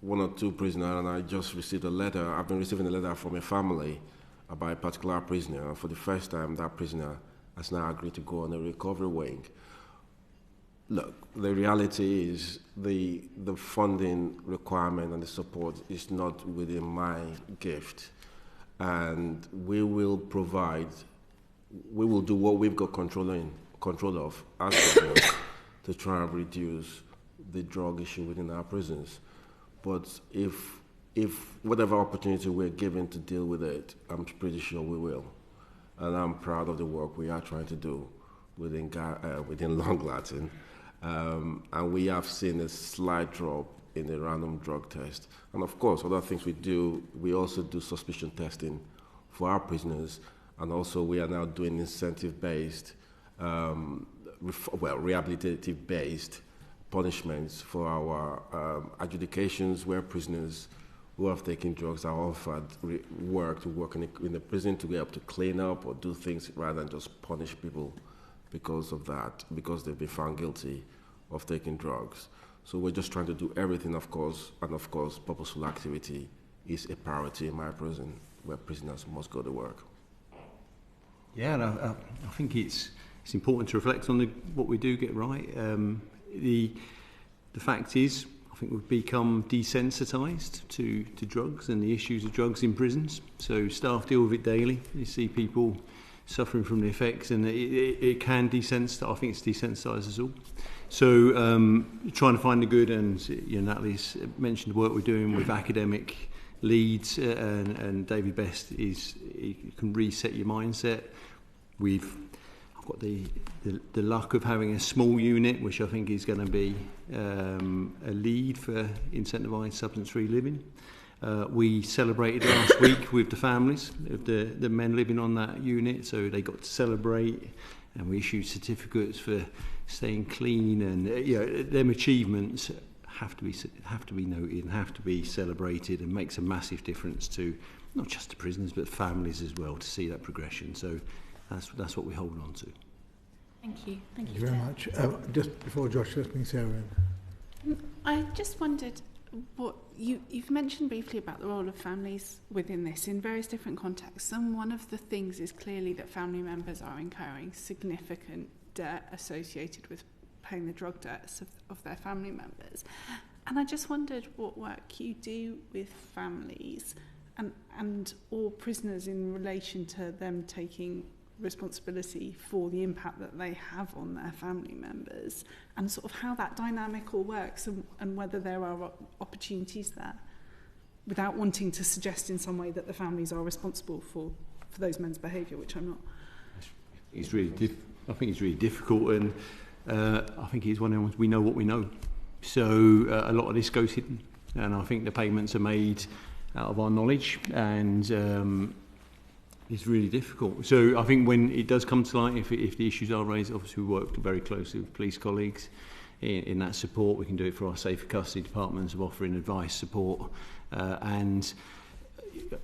one or two prisoners, and I just received a letter. I've been receiving a letter from a family about a particular prisoner. For the first time, that prisoner has now agreed to go on a recovery wing. Look, the reality is the funding requirement and the support is not within my gift. And we will do what we've got control of as government to try and reduce the drug issue within our prisons. But if whatever opportunity we're given to deal with it, I'm pretty sure we will. And I'm proud of the work we are trying to do within Long Lartin. And we have seen a slight drop in the random drug test. And of course, other things we also do suspicion testing for our prisoners. And also we are now doing incentive-based, rehabilitative-based punishments for our adjudications where prisoners who have taken drugs are offered work in the prison to be able to clean up or do things rather than just punish people because of that, because they've been found guilty of taking drugs. So we're just trying to do everything, of course, and of course, purposeful activity is a priority in my prison where prisoners must go to work. Yeah, and I think it's important to reflect on what we do get right. The fact is, I think we've become desensitised to drugs and the issues of drugs in prisons. So staff deal with it daily. You see people suffering from the effects, and it can desensitise. I think it's desensitised us all. So trying to find the good, and Natalie's mentioned the work we're doing with academic leads, and David Best can reset your mindset. I've got the luck of having a small unit, which I think is going to be a lead for incentivised substance-free living. We celebrated last week with the families of the men living on that unit, so they got to celebrate, and we issued certificates for staying clean, and them achievements have to be noted and have to be celebrated, and makes a massive difference to not just the prisoners but families as well to see that progression. So that's what we hold on to. Thank you. Thank you very much. Just before Josh, let's bring Sarah in. I just wondered what you've mentioned briefly about the role of families within this in various different contexts, and one of the things is clearly that family members are incurring significant debt associated with paying the drug debts of their family members. And I just wondered what work you do with families and or prisoners in relation to them taking responsibility for the impact that they have on their family members, and sort of how that dynamic all works, and whether there are opportunities there, without wanting to suggest in some way that the families are responsible for those men's behaviour, which I'm not. I think it's really difficult, and I think it's one of the ones we know what we know. So a lot of this goes hidden, and I think the payments are made out of our knowledge, and it's really difficult. So I think when it does come to light, if the issues are raised, obviously we work very closely with police colleagues in that support. We can do it for our safer custody departments of offering advice, support, and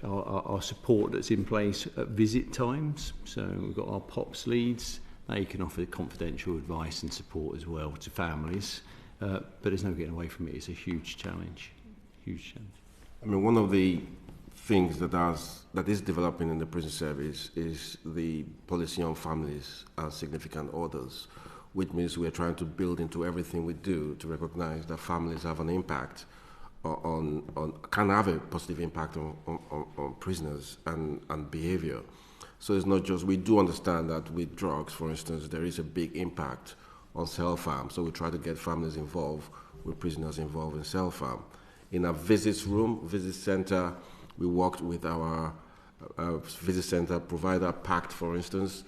our support that's in place at visit times. So we've got our POPs leads. They can offer confidential advice and support as well to families. But there's no getting away from it. It's a huge challenge. Huge challenge. I mean, one of the things that is developing in the prison service is the policy on families and significant others, which means we're trying to build into everything we do to recognize that families have an impact can have a positive impact on prisoners and behavior. So it's not just, we do understand that with drugs, for instance, there is a big impact on self-harm. So we try to get families involved with prisoners involved in self-harm. In a visit center, we worked with our visit center provider, PACT, for instance,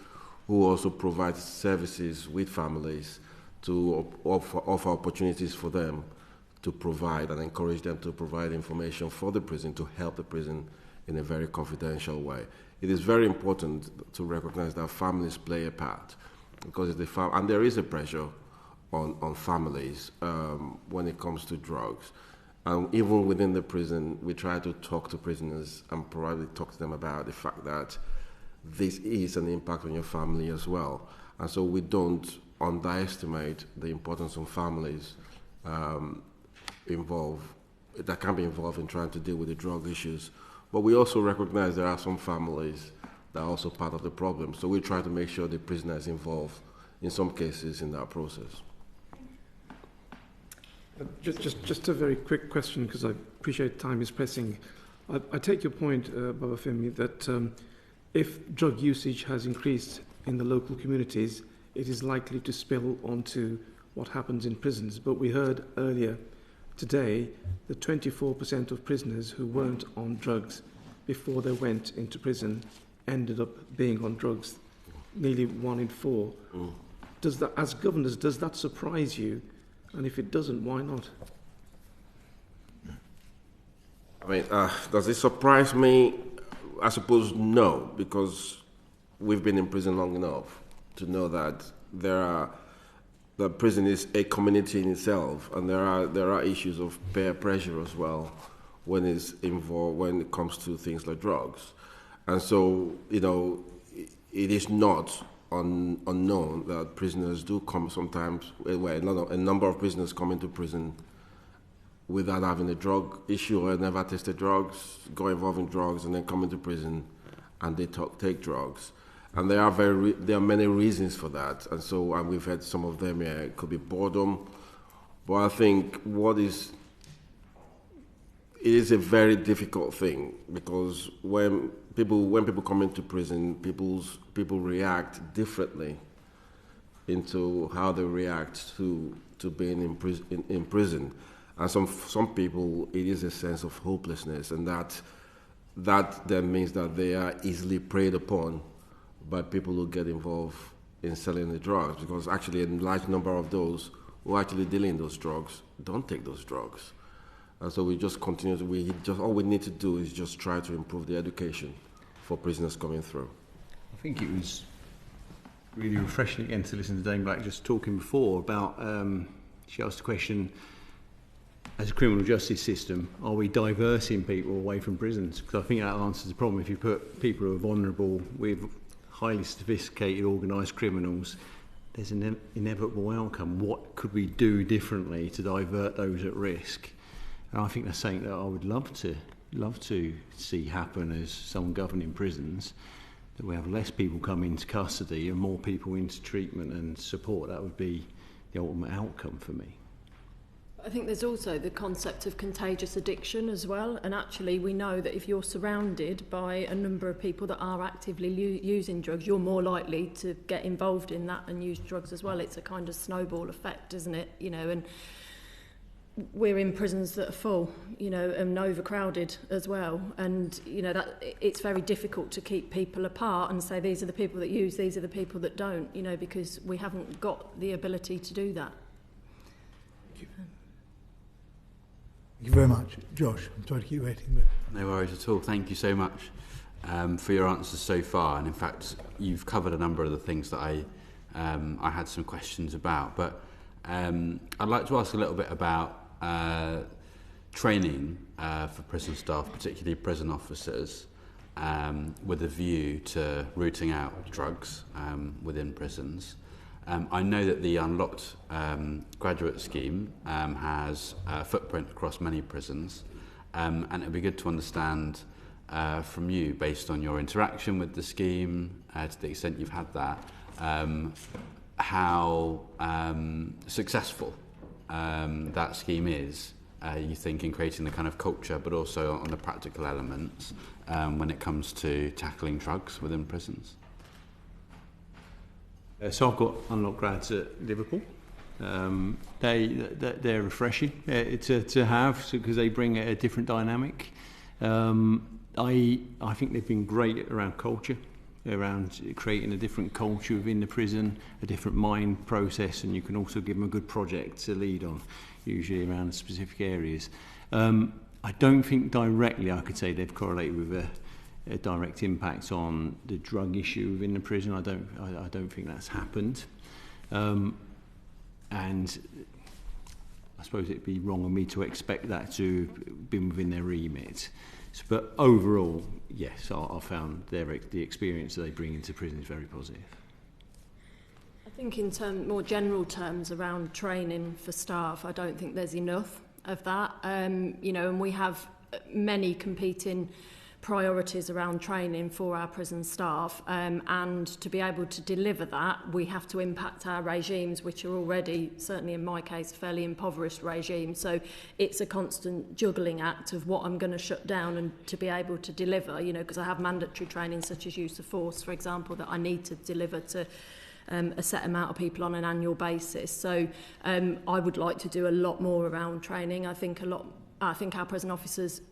who also provides services with families to offer opportunities for them to provide and encourage them to provide information for the prison to help the prison in a very confidential way. It is very important to recognize that families play a part, because and there is a pressure on families when it comes to drugs. And even within the prison, we try to talk to prisoners and probably talk to them about the fact that this is an impact on your family as well. And so we don't underestimate the importance of families that can be involved in trying to deal with the drug issues. But we also recognize there are some families that are also part of the problem. So we try to make sure the prisoner is involved in some cases in that process. Just a very quick question, because I appreciate time is pressing. I take your point, Babafemi, that if drug usage has increased in the local communities, it is likely to spill onto what happens in prisons. But we heard earlier today that 24% of prisoners who weren't on drugs before they went into prison ended up being on drugs, nearly 1 in 4. Does that, as governors, does that surprise you? And if it doesn't, why not? I mean, does it surprise me? I suppose no, because we've been in prison long enough to know that the prison is a community in itself, and there are issues of peer pressure as well when it comes to things like drugs. And so, it is not unknown that prisoners do come sometimes, a number of prisoners come into prison without having a drug issue or never tested drugs, go involved in drugs, and then come into prison and they take drugs. And there are many reasons for that. And so, and we've had some of them here. It could be boredom. But I think it is a very difficult thing, because when people come into prison, people react differently into how they react to being in prison. And some people, it is a sense of hopelessness, and that then means that they are easily preyed upon by people who get involved in selling the drugs, because actually a large number of those who are actually dealing those drugs don't take those drugs. And so we just continue all we need to do is just try to improve the education for prisoners coming through. I think it was really refreshing again to listen to Dame Black just talking before about, she asked the question, as a criminal justice system, are we diverting people away from prisons? Because I think that answers the problem. If you put people who are vulnerable with highly sophisticated organised criminals, there's an inevitable outcome. What could we do differently to divert those at risk? And I think that's something that I would love to see happen as someone governing prisons, that we have less people come into custody and more people into treatment and support. That would be the ultimate outcome for me. I think there's also the concept of contagious addiction as well, and actually we know that if you're surrounded by a number of people that are actively using drugs, you're more likely to get involved in that and use drugs as well. It's a kind of snowball effect, isn't it? And we're in prisons that are full, and overcrowded as well, and that it's very difficult to keep people apart and say these are the people that use, these are the people that don't, because we haven't got the ability to do that. Thank you. Thank you very much. Josh, I'm sorry to keep waiting. But No worries at all. Thank you so much for your answers so far. And in fact, you've covered a number of the things that I had some questions about. But I'd like to ask a little bit about training for prison staff, particularly prison officers, with a view to rooting out drugs within prisons. I know that the Unlocked graduate scheme has a footprint across many prisons, and it would be good to understand from you, based on your interaction with the scheme, to the extent you've had that, how successful that scheme is, you think, in creating the kind of culture, but also on the practical elements when it comes to tackling drugs within prisons. So I've got Unlocked grads at Liverpool. They're refreshing to have, because they bring a different dynamic. I think they've been great around culture. around creating a different culture within the prison, a different mind process, and you can also give them a good project to lead on, usually around specific areas. I don't think directly I could say they've correlated with a direct impact on the drug issue within the prison. I don't think that's happened. And I suppose it'd be wrong of me to expect that to have been within their remit. But overall, yes, I found the experience that they bring into prison is very positive. I think in more general terms around training for staff, I don't think there's enough of that. And we have many competing priorities around training for our prison staff, and to be able to deliver that, we have to impact our regimes, which are already, certainly in my case, fairly impoverished regimes. So it's a constant juggling act of what I'm going to shut down and to be able to deliver, because I have mandatory training such as use of force, for example, that I need to deliver to a set amount of people on an annual basis. So I would like to do a lot more around training. I think our prison officers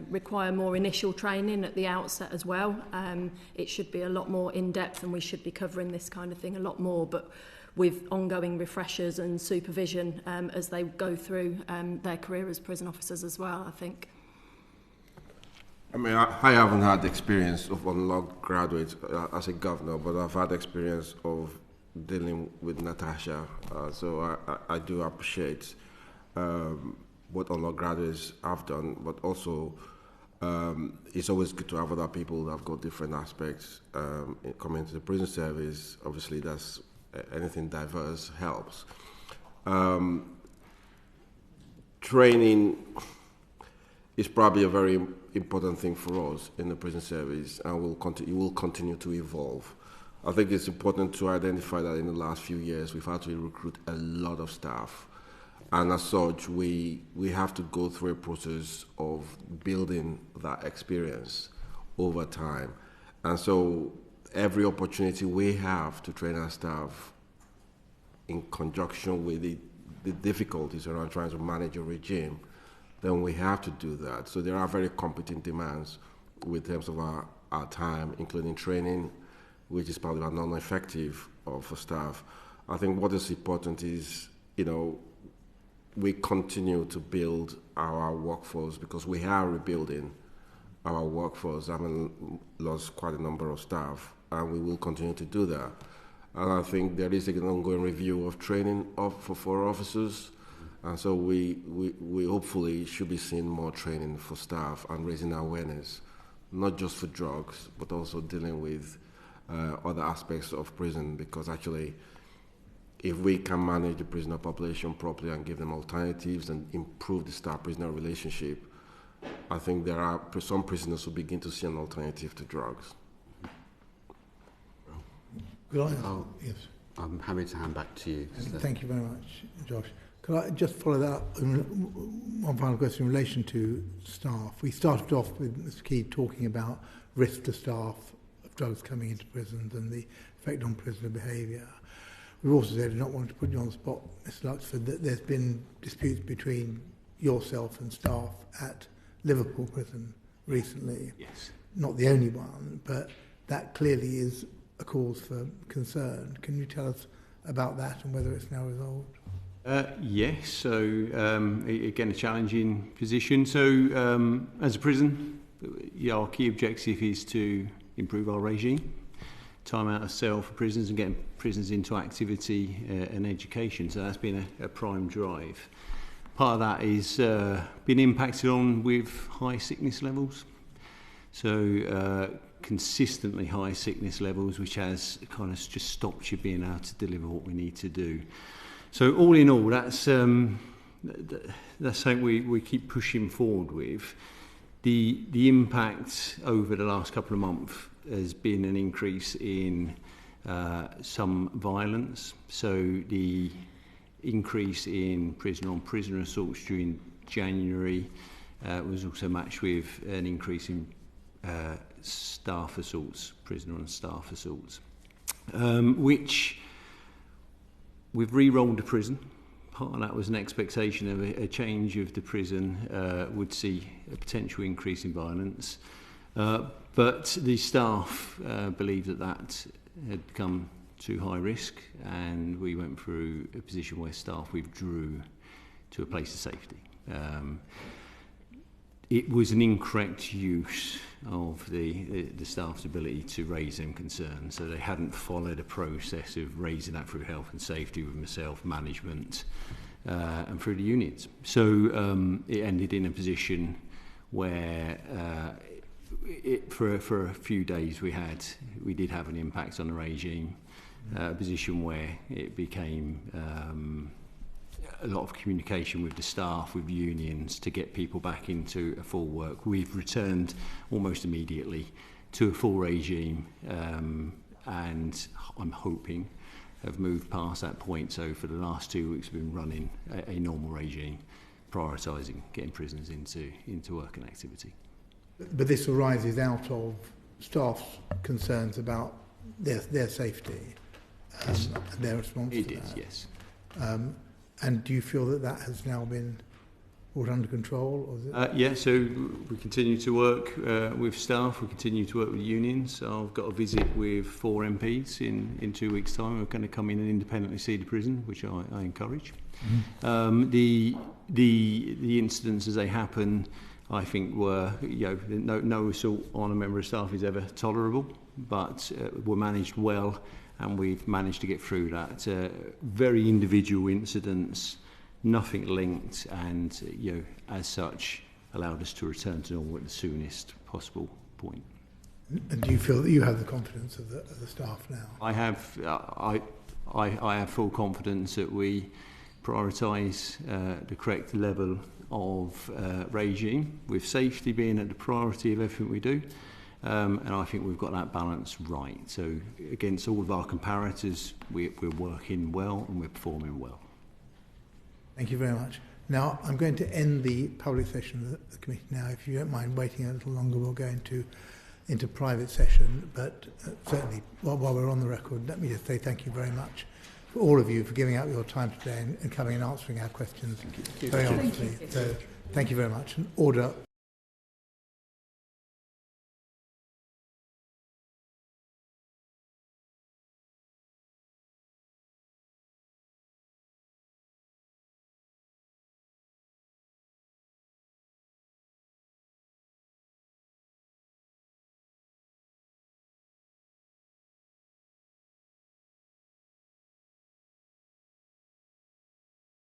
require more initial training at the outset as well. It should be a lot more in-depth, and we should be covering this kind of thing a lot more, but with ongoing refreshers and supervision as they go through their career as prison officers as well, I think. I mean, I haven't had the experience of unlocked graduates as a governor, but I've had experience of dealing with Natasha, so I do appreciate what unlocked graduates have done, but also it's always good to have other people that have got different aspects coming into the prison service. Obviously, that's anything diverse helps. Training is probably a very important thing for us in the prison service, and it will continue to evolve. I think it's important to identify that in the last few years we've had to recruit a lot of staff. And as such, we have to go through a process of building that experience over time. And so every opportunity we have to train our staff in conjunction with the difficulties around trying to manage a regime, then we have to do that. So there are very competent demands in terms of our time, including training, which is probably non-effective for staff. I think what is important is, we continue to build our workforce because we are rebuilding our workforce. I mean, lost quite a number of staff, and we will continue to do that. And I think there is an ongoing review of training for officers, and so we hopefully should be seeing more training for staff and raising awareness, not just for drugs, but also dealing with other aspects of prison, because actually, if we can manage the prisoner population properly and give them alternatives and improve the staff-prisoner relationship, I think there are some prisoners who begin to see an alternative to drugs. Yes. I'm happy to hand back to you. Thank you very much, Josh. Could I just follow that up? One final question in relation to staff. We started off with McKee talking about risk to staff of drugs coming into prisons and the effect on prisoner behaviour. We've also said, not wanting to put you on the spot, Mr. Luxford, that there's been disputes between yourself and staff at Liverpool prison recently. Yes. Not the only one, but that clearly is a cause for concern. Can you tell us about that and whether it's now resolved? Yes, so again, a challenging position. So as a prison, our key objective is to improve our regime, time out of cell for prisoners and getting prisoners into activity and education. So that's been a prime drive. Part of that is been impacted on with high sickness levels. So consistently high sickness levels, which has kind of just stopped you being able to deliver what we need to do. So all in all, that's something we keep pushing forward with. The impact over the last couple of months has been an increase in some violence. So the increase in prisoner-on-prisoner assaults during January was also matched with an increase in staff assaults, prisoner-on-staff assaults, which we've re-rolled the prison. Part of that was an expectation of a change of the prison would see a potential increase in violence. But the staff believed that had become too high risk, and we went through a position where staff withdrew to a place of safety. It was an incorrect use of the staff's ability to raise them concerns, so they hadn't followed a process of raising that through health and safety with myself, management, and through the unions. So it ended in a position where for a few days we did have an impact on the regime, a position where it became a lot of communication with the staff, with unions, to get people back into a full work. We've returned almost immediately to a full regime, and I'm hoping have moved past that point. So for the last 2 weeks we've been running a normal regime, prioritising getting prisoners into work and activity. But this arises out of staff's concerns about their safety, and their response to that. It is, yes. And do you feel that has now been brought under control? Or is it yeah, so we continue to work with staff, we continue to work with unions. I've got a visit with 4 MPs in 2 weeks' time. We're going to come in and independently see the prison, which I encourage. Mm-hmm. The incidents as they happen, I think were, no assault on a member of staff is ever tolerable, but were managed well, and we've managed to get through that. Very individual incidents, nothing linked, and as such allowed us to return to normal at the soonest possible point. And do you feel that you have the confidence of the staff now? I have. I have full confidence that we prioritise the correct level of regime, with safety being at the priority of everything we do. And I think we've got that balance right. So against all of our comparators, we're working well and we're performing well. Thank you very much. Now, I'm going to end the public session of the committee now. If you don't mind waiting a little longer, we'll go into private session. But certainly, while we're on the record, let me just say thank you very much for all of you for giving out your time today and coming and answering our questions very honestly. So thank you very much. And order.